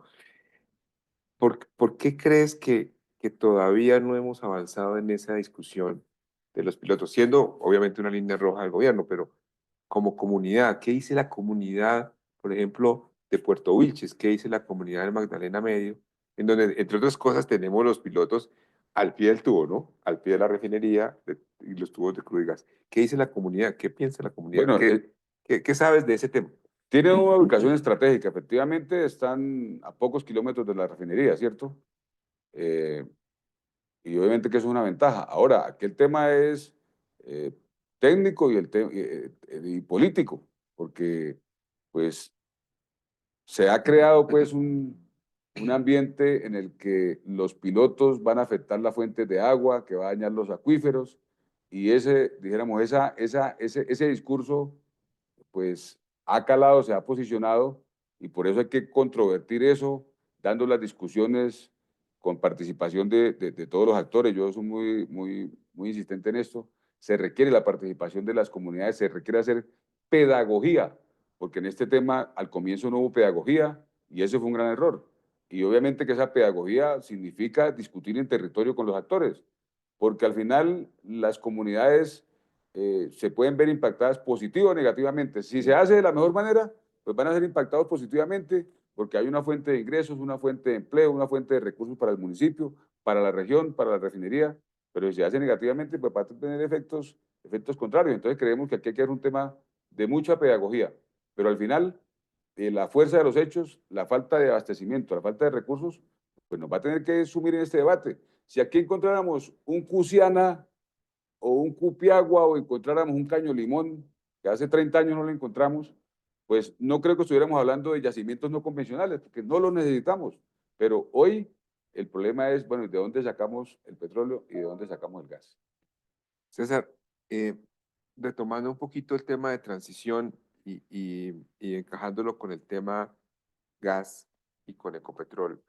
¿Por qué crees que todavía no hemos avanzado en esa discusión de los pilotos? Siendo obviamente una línea roja del gobierno, pero como comunidad, ¿qué dice la comunidad, por ejemplo, de Puerto Wilches? ¿Qué dice la comunidad de Magdalena Medio? En donde, entre otras cosas, tenemos los pilotos al pie del tubo, ¿no? Al pie de la refinería y los tubos de crudo y gas. ¿Qué dice la comunidad? ¿Qué piensa la comunidad? Bueno, ¿Qué sabes de ese tema? tiene una ubicación estratégica, efectivamente están a pocos kilómetros de la refinería, ¿cierto? Eh, y obviamente que eso es una ventaja. Ahora, aquí el tema es eh, técnico y político. porque pues se ha creado pues un ambiente en el que los pilotos van a afectar las fuentes de agua, que va a dañar los acuíferos, y dijéramos, ese discurso pues ha calado, se ha posicionado, y por eso hay que controvertir eso, dando las discusiones con participación de todos los actores. Yo soy muy insistente en esto. Se requiere la participación de las comunidades, se requiere hacer pedagogía, porque en este tema al comienzo no hubo pedagogía y ese fue un gran error. Y obviamente que esa pedagogía significa discutir en territorio con los actores, porque al final las comunidades se pueden ver impactadas positiva o negativamente. Si se hace de la mejor manera, pues van a ser impactados positivamente porque hay una fuente de ingresos, una fuente de empleo, una fuente de recursos para el municipio, para la región, para la refinería, pero si se hace negativamente, pues va a tener efectos contrarios. Entonces creemos que aquí hay que hacer un tema de mucha pedagogía, pero al final la fuerza de los hechos, la falta de abastecimiento, la falta de recursos, pues nos va a tener que sumir en este debate. Si aquí encontráramos un Cusiana o un Cupiagua o encontráramos un Caño Limón, que hace 30 años no lo encontramos, pues no creo que estuviéramos hablando de yacimientos no convencionales, porque no los necesitamos. Pero hoy el problema es, bueno, ¿de dónde sacamos el petróleo y de dónde sacamos el gas? César, eh, retomando un poquito el tema de transición y encajándolo con el tema gas y con Ecopetrol,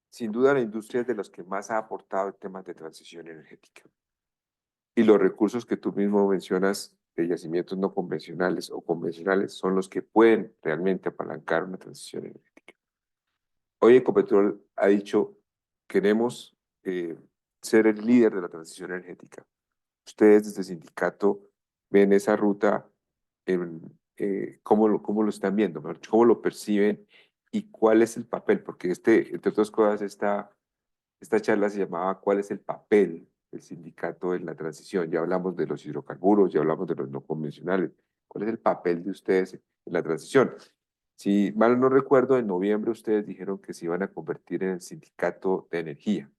sin duda la industria es de los que más ha aportado en temas de transición energética. Y los recursos que tú mismo mencionas de yacimientos no convencionales o convencionales son los que pueden realmente apalancar una transición energética. Hoy Ecopetrol ha dicho, queremos ser el líder de la transición energética. Ustedes desde el sindicato ven esa ruta, cómo lo están viendo, mejor dicho, cómo lo perciben y cuál es el papel, porque entre otras cosas, esta charla se llamaba ¿cuál es el papel del sindicato en la transición? Ya hablamos de los hidrocarburos, ya hablamos de los no convencionales. ¿Cuál es el papel de ustedes en la transición? Si mal no recuerdo, en noviembre ustedes dijeron que se iban a convertir en el sindicato de energía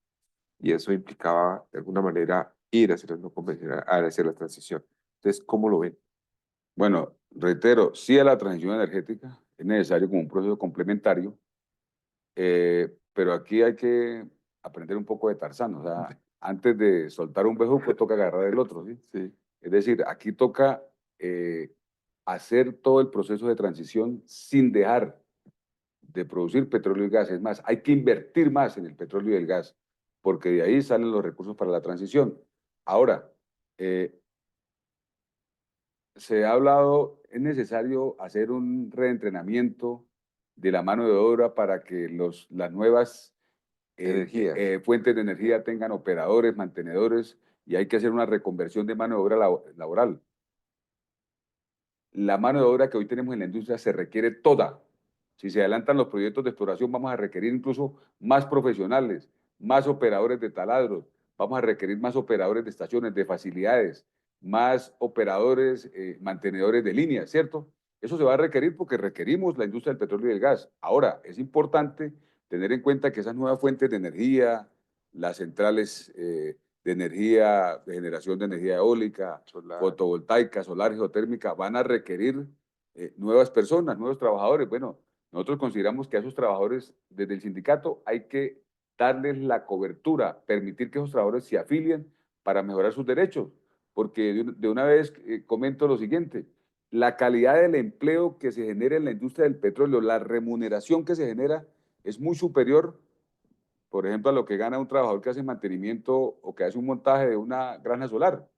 y eso implicaba de alguna manera ir hacia los no convencionales, hacia la transición. Entonces, ¿cómo lo ven? Bueno, reitero, sí a la transición energética, es necesario como un proceso complementario, pero aquí hay que aprender un poco de Tarzán, o sea, antes de soltar un bejuco toca agarrar el otro, ¿sí? Sí. Es decir, aquí toca hacer todo el proceso de transición sin dejar de producir petróleo y gas. Es más, hay que invertir más en el petróleo y el gas, porque de ahí salen los recursos para la transición. Ahora, eh, se ha hablado, es necesario hacer un reentrenamiento de la mano de obra para que las nuevas Energías. fuentes de energía tengan operadores, mantenedores, y hay que hacer una reconversión de mano de obra laboral. La mano de obra que hoy tenemos en la industria se requiere toda. Si se adelantan los proyectos de exploración, vamos a requerir incluso más profesionales, más operadores de taladros, vamos a requerir más operadores de estaciones, de facilidades, más operadores, mantenedores de líneas, ¿cierto? Eso se va a requerir porque requerimos la industria del petróleo y del gas. Ahora, es importante tener en cuenta que esas nuevas fuentes de energía, las centrales de energía, de generación de energía eólica, Solar. fotovoltaica, solar, geotérmica, van a requerir nuevas personas, nuevos trabajadores. Bueno, nosotros consideramos que a esos trabajadores, desde el sindicato, hay que darles la cobertura, permitir que esos trabajadores se afilien para mejorar sus derechos. Porque de una vez comento lo siguiente, la calidad del empleo que se genera en la industria del petróleo, la remuneración que se genera es muy superior, por ejemplo, a lo que gana un trabajador que hace mantenimiento o que hace un montaje de una granja solar,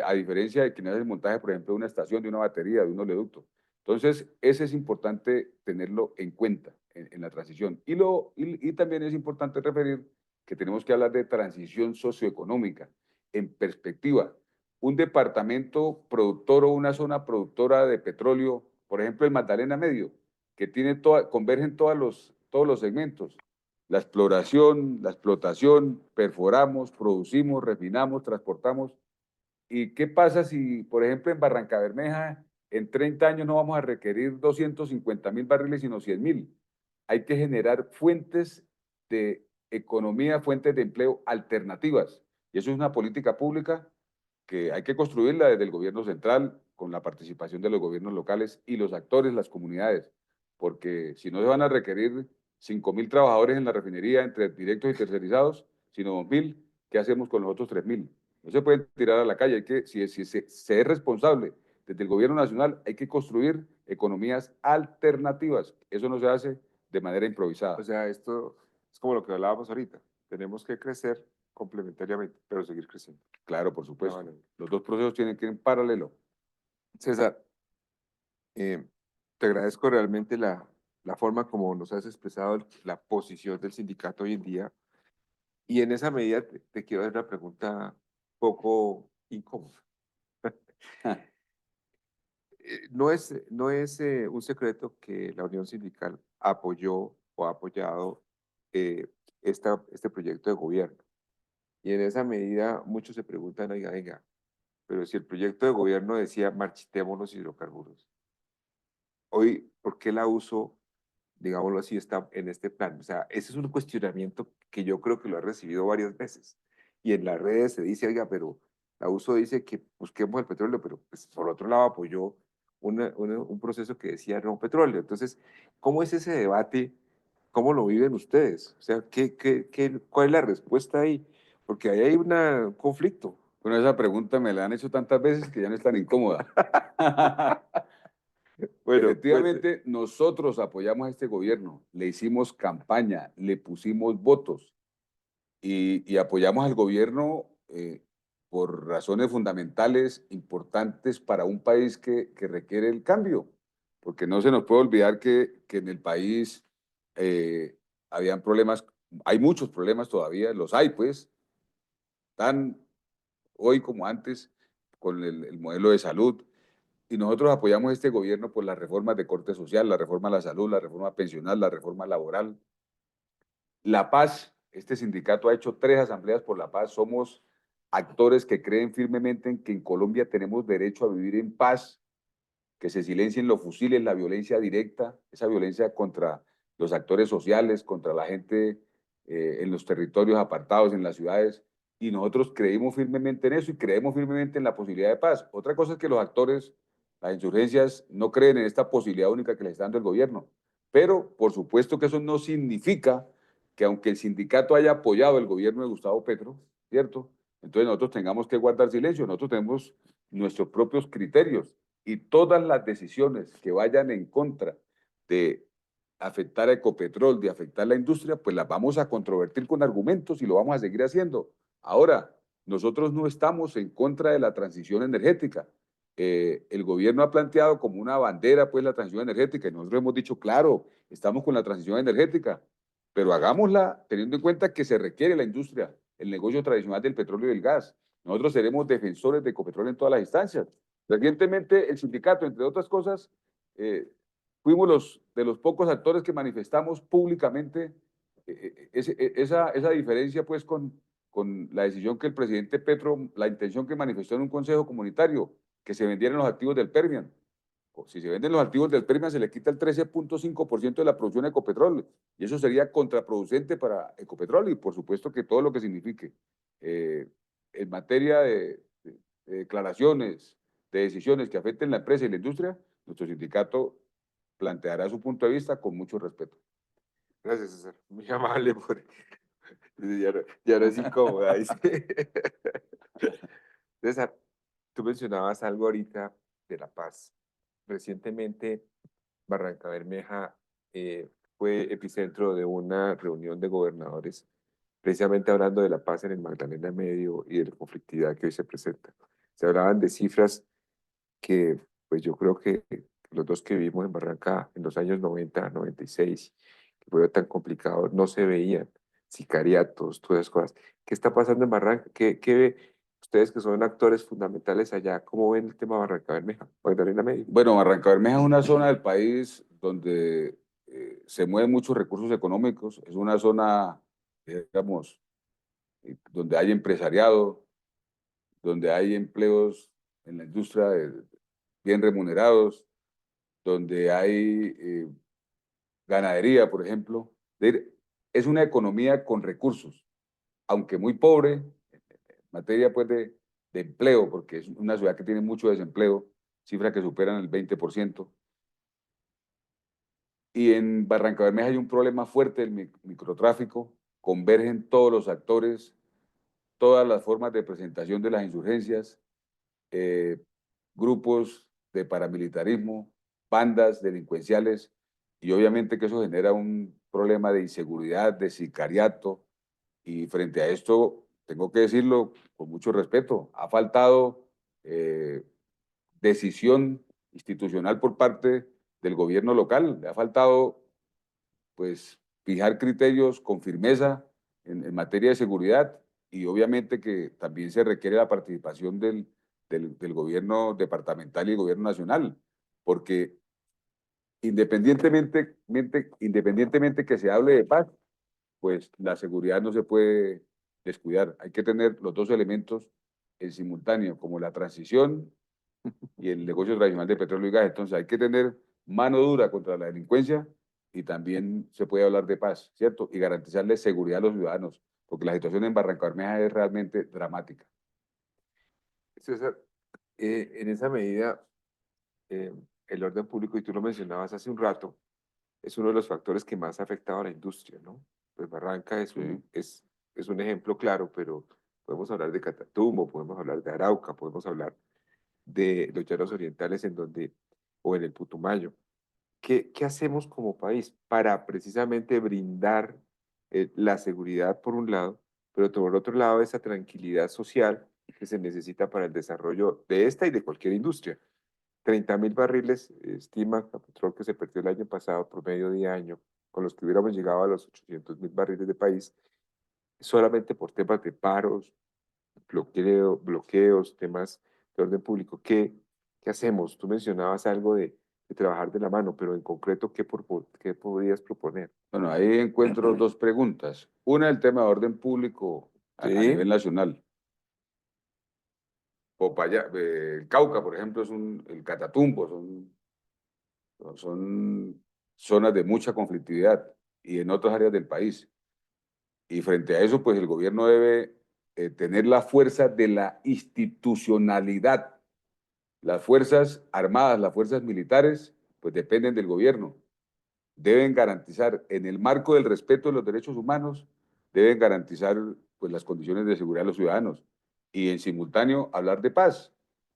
a diferencia de quien hace el montaje, por ejemplo, de una estación, de una batería, de un oleoducto. Entonces, ese es importante tenerlo en cuenta en la transición. Y también es importante referir que tenemos que hablar de transición socioeconómica en perspectiva. Un departamento productor o una zona productora de petróleo, por ejemplo, el Magdalena Medio, que convergen todos los segmentos, la exploración, la explotación, perforamos, producimos, refinamos, transportamos. ¿Y qué pasa si, por ejemplo, en Barranca Bermeja, en 30 años no vamos a requerir 250.000 barriles, sino 100.000? Hay que generar fuentes de economía, fuentes de empleo alternativas. Y eso es una política pública que hay que construirla desde el gobierno central, con la participación de los gobiernos locales y los actores, las comunidades, porque si no se van a requerir 5.000 trabajadores en la refinería entre directos y tercerizados, sino 2.000, ¿qué hacemos con los otros 3.000? No se pueden tirar a la calle, hay que, si se es responsable desde el gobierno nacional, hay que construir economías alternativas. Eso no se hace de manera improvisada. O sea, esto es como lo que hablábamos ahorita. Tenemos que crecer complementariamente, pero seguir creciendo. Claro, por No, supuesto. no. Los dos procesos tienen que ir en paralelo. César, eh, te agradezco realmente la forma como nos has expresado la posición del sindicato hoy en día. Y en esa medida te quiero hacer una pregunta poco incómoda. No es un secreto que la Unión Sindical apoyó o ha apoyado eh, este proyecto de gobierno. Y en esa medida muchos se preguntan, oiga, venga, pero si el proyecto de gobierno decía marchitémonos los hidrocarburos, hoy, ¿por qué la uso, digámoslo así, está en este plan? O sea, ese es un cuestionamiento que yo creo que lo he recibido varias veces. Y en las redes se dice, oiga, pero la uso dice que busquemos el petróleo, pero pues, por otro lado apoyó un proceso que decía no petróleo. Entonces, ¿cómo es ese debate? ¿Cómo lo viven ustedes? O sea, ¿cuál es la respuesta ahí? Porque ahí hay un conflicto. Bueno, esa pregunta me la han hecho tantas veces que ya no es tan incómoda. Bueno, cuente. Efectivamente, nosotros apoyamos a este gobierno, le hicimos campaña, le pusimos votos y apoyamos al gobierno por razones fundamentales, importantes para un país que requiere el cambio, porque no se nos puede olvidar que en el país eh, habían problemas, hay muchos problemas todavía, los hay pues, tan hoy como antes con el modelo de salud, y nosotros apoyamos este gobierno por las reformas de corte social, la reforma a la salud, la reforma pensional, la reforma laboral. La paz, este sindicato ha hecho 3 asambleas por la paz, somos actores que creen firmemente en que en Colombia tenemos derecho a vivir en paz, que se silencien los fusiles, la violencia directa, esa violencia contra los actores sociales, contra la gente en los territorios apartados, en las ciudades, y nosotros creímos firmemente en eso y creemos firmemente en la posibilidad de paz. Otra cosa es que los actores, las insurgencias, no creen en esta posibilidad única que les está dando el gobierno, pero por supuesto que eso no significa que aunque el sindicato haya apoyado el gobierno de Gustavo Petro, ¿cierto? Entonces nosotros tengamos que guardar silencio, nosotros tenemos nuestros propios criterios y todas las decisiones que vayan en contra de afectar a Ecopetrol, de afectar la industria, pues las vamos a controvertir con argumentos y lo vamos a seguir haciendo. Ahora, nosotros no estamos en contra de la transición energética. El gobierno ha planteado como una bandera pues la transición energética y nosotros hemos dicho, claro, estamos con la transición energética, pero hagámosla teniendo en cuenta que se requiere la industria, el negocio tradicional del petróleo y del gas. Nosotros seremos defensores de Ecopetrol en todas las instancias. Recientemente el sindicato, entre otras cosas, fuimos de los pocos actores que manifestamos públicamente esa diferencia pues con la decisión que el presidente Petro, la intención que manifestó en un consejo comunitario, que se vendieran los activos del Permian. Si se venden los activos del Permian, se le quita el 13.5% de la producción de Ecopetrol, y eso sería contraproducente para Ecopetrol, y por supuesto que todo lo que signifique en materia de declaraciones, de decisiones que afecten la empresa y la industria, nuestro sindicato planteará su punto de vista con mucho respeto. Gracias, César. Muy amable por... Ya no es incómoda, dice. César, tú mencionabas algo ahorita de La Paz. Recientemente, Barranca Bermeja fue epicentro de una reunión de gobernadores, precisamente hablando de la paz en el Magdalena Medio y de la conflictividad que hoy se presenta. Se hablaban de cifras que, pues yo creo que los dos que vivimos en Barranca en los años 90, 96, que fue tan complicado, no se veían sicariatos, todas esas cosas. ¿Qué está pasando en Barranca? Ustedes que son actores fundamentales allá, cómo ven el tema Barranca Bermeja, Magdalena Medio? Bueno, Barranca Bermeja es una zona del país donde se mueven muchos recursos económicos, es una zona, digamos, donde hay empresariado, donde hay empleos en la industria bien remunerados, donde hay ganadería, por ejemplo. Es una economía con recursos, aunque muy pobre, en materia pues de empleo, porque es una ciudad que tiene mucho desempleo, cifras que superan el 20%. Y en Barranca Bermeja hay un problema fuerte del microtráfico, convergen todos los actores, todas las formas de presentación de las insurgencias, eh, grupos de paramilitarismo, bandas delincuenciales, y obviamente que eso genera un problema de inseguridad, de sicariato, y frente a esto, tengo que decirlo con mucho respeto, ha faltado decisión institucional por parte del gobierno local, le ha faltado pues fijar criterios con firmeza en materia de seguridad, y obviamente que también se requiere la participación del gobierno departamental y el gobierno nacional, porque independientemente que se hable de paz, pues la seguridad no se puede descuidar. Hay que tener los dos elementos en simultáneo, como la transición y el negocio tradicional de petróleo y gas. Entonces hay que tener mano dura contra la delincuencia, y también se puede hablar de paz, ¿cierto? Y garantizarle seguridad a los ciudadanos, porque la situación en Barranca Bermeja es realmente dramática. César, en esa medida, eh, el orden público, y tú lo mencionabas hace un rato, es uno de los factores que más ha afectado a la industria, ¿no? Pues Barranca Sí. es un ejemplo claro, pero podemos hablar de Catatumbo, podemos hablar de Arauca, podemos hablar de los llanos orientales en donde, o en el Putumayo. ¿Qué hacemos como país para precisamente brindar la seguridad por un lado, pero por otro lado esa tranquilidad social que se necesita para el desarrollo de esta y de cualquier industria? 30.000 barriles, estima Capitrol, que se perdió el año pasado por medio de año, con los que hubiéramos llegado a los 800.000 barriles de país, solamente por temas de paros, bloqueos, temas de orden público. ¿Qué hacemos? Tú mencionabas algo de trabajar de la mano, pero en concreto, ¿qué podrías proponer? Bueno, ahí encuentro dos preguntas. Una, el tema de orden público a nivel Sí, nacional. Popayán, el Cauca, por ejemplo, el Catatumbo, son zonas de mucha conflictividad, y en otras áreas del país. Y frente a eso, pues el gobierno debe tener la fuerza de la institucionalidad. Las fuerzas armadas, las fuerzas militares, pues dependen del gobierno. Deben garantizar, en el marco del respeto de los derechos humanos, deben garantizar pues las condiciones de seguridad de los ciudadanos, y en simultáneo hablar de paz,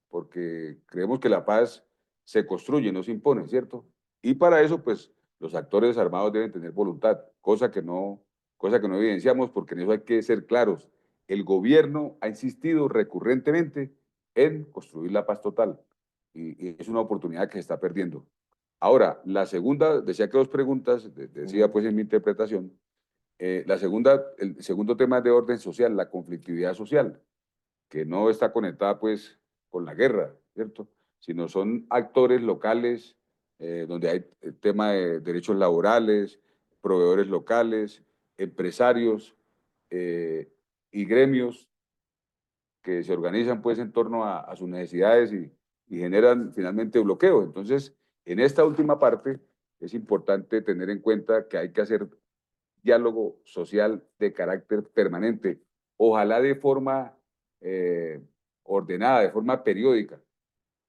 porque creemos que la paz se construye, no se impone, ¿cierto? Y para eso, pues, los actores armados deben tener voluntad, cosa que no evidenciamos, porque en eso hay que ser claros. El gobierno ha insistido recurrentemente en construir la paz total, y es una oportunidad que se está perdiendo. Ahora, la segunda, decía que dos preguntas, decía ujú, pues en mi interpretación, el segundo tema es de orden social, la conflictividad social, que no está conectada pues con la guerra, ¿cierto? Sino son actores locales, donde hay tema de derechos laborales, proveedores locales, empresarios, eh, y gremios que se organizan pues en torno a sus necesidades, y generan finalmente bloqueo. Entonces, en esta última parte es importante tener en cuenta que hay que hacer diálogo social de carácter permanente, ojalá de forma eh, ordenada, de forma periódica,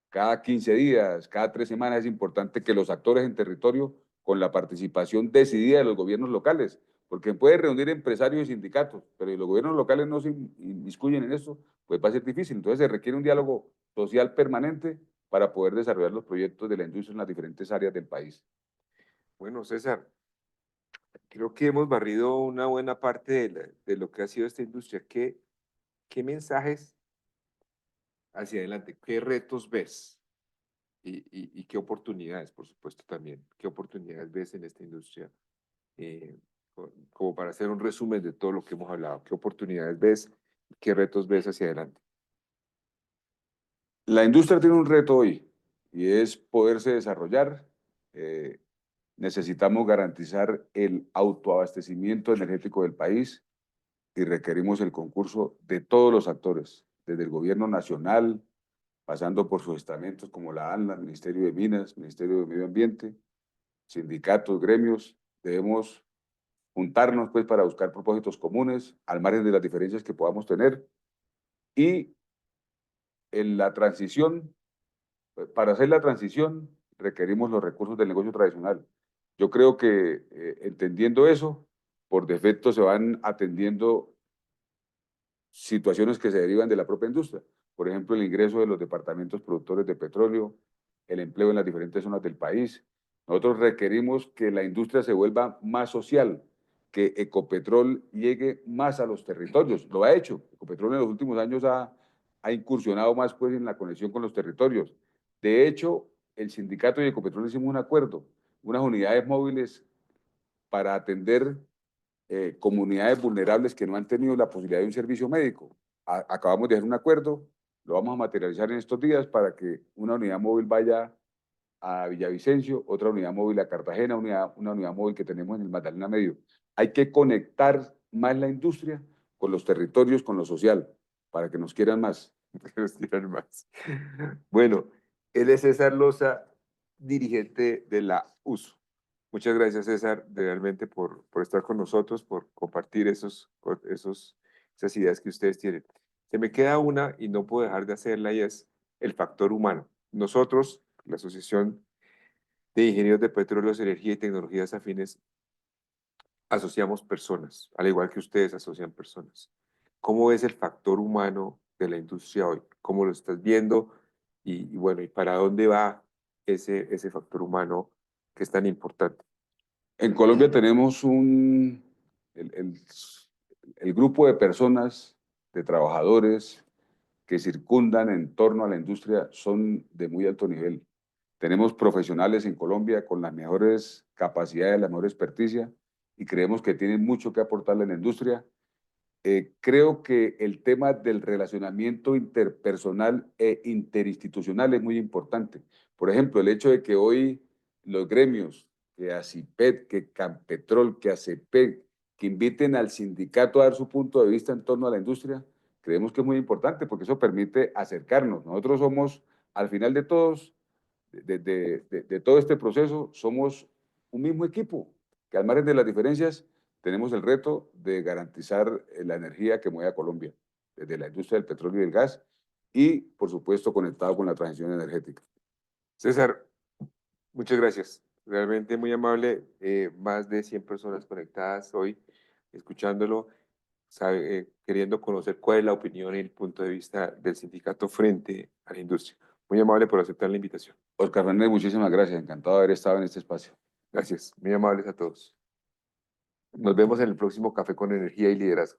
cada 15 días, cada 3 semanas. Es importante que los actores en territorio, con la participación decidida de los gobiernos locales, porque puede reunir empresarios y sindicatos, pero si los gobiernos locales no se inmiscuyen en eso, pues va a ser difícil. Entonces se requiere un diálogo social permanente para poder desarrollar los proyectos de la industria en las diferentes áreas del país. bueno, César, creo que hemos barrido una buena parte de lo que ha sido esta industria. ¿Qué mensajes hacia adelante? ¿Qué retos ves? Y qué oportunidades, por supuesto, también. ¿Qué oportunidades ves en esta industria? Como para hacer un resumen de todo lo que hemos hablado. ¿Qué oportunidades ves? ¿Qué retos ves hacia adelante? La industria tiene un reto hoy, y es poderse desarrollar. Eh, Necesitamos garantizar el autoabastecimiento energético del país, y requerimos el concurso de todos los actores, desde el gobierno nacional, pasando por sus estamentos como la ANLA, Ministerio de Minas, Ministerio de Medio Ambiente, sindicatos, gremios. Debemos juntarnos pues para buscar propósitos comunes, al margen de las diferencias que podamos tener, y en la transición Para hacer la transición requerimos los recursos del negocio tradicional. Yo creo que entendiendo eso, por defecto se van atendiendo situaciones que se derivan de la propia industria. Por ejemplo, el ingreso de los departamentos productores de petróleo, el empleo en las diferentes zonas del país. Nosotros requerimos que la industria se vuelva más social, que Ecopetrol llegue más a los territorios. Lo ha hecho. Ecopetrol en los últimos años ha incursionado más pues, en la conexión con los territorios. De hecho, el sindicato y Ecopetrol hicimos un acuerdo, unas unidades móviles para atender comunidades vulnerables que no han tenido la posibilidad de un servicio médico. Acabamos de hacer un acuerdo, lo vamos a materializar en estos días para que una unidad móvil vaya a Villavicencio, otra unidad móvil a Cartagena, una unidad móvil que tenemos en el Magdalena Medio. Hay que conectar más la industria con los territorios, con lo social, para que nos quieran más. Que nos tiran más. Bueno, él es César Loza, dirigente de la USO. Muchas gracias, César, realmente por estar con nosotros, por compartir esas ideas que ustedes tienen. Se me queda una y no puedo dejar de hacerla y es el factor humano. Nosotros, la Asociación de Ingenieros de Petróleos, Energía y Tecnologías Afines, asociamos personas, al igual que ustedes asocian personas. ¿Cómo es el factor humano de la industria hoy? ¿Cómo lo estás viendo? Y bueno, ¿y para dónde va ese factor humano que es tan importante? En Colombia tenemos el, el- el grupo de personas, de trabajadores que circundan en torno a la industria son de muy alto nivel. Tenemos profesionales en Colombia con las mejores capacidades, la mejor experticia y creemos que tienen mucho que aportarle en la industria. Creo que el tema del relacionamiento interpersonal e interinstitucional es muy importante. Por ejemplo, el hecho de que hoy los gremios, que ACIPET, que Campetrol, que ACP, que inviten al sindicato a dar su punto de vista en torno a la industria, creemos que es muy importante porque eso permite acercarnos. Nosotros somos, al final de todos, de todo este proceso, somos un mismo equipo, que al margen de las diferencias, tenemos el reto de garantizar la energía que mueve a Colombia, desde la industria del petróleo y del gas, y, por supuesto, conectado con la transición energética. César, muchas gracias. Realmente muy amable. Más de 100 personas conectadas hoy, escuchándolo, queriendo conocer cuál es la opinión y el punto de vista del sindicato frente a la industria. Muy amable por aceptar la invitación. Oscar Fernández, muchísimas gracias. Encantado de haber estado en este espacio. Gracias. Muy amables a todos. Nos vemos en el próximo Café con Energía y Liderazgo.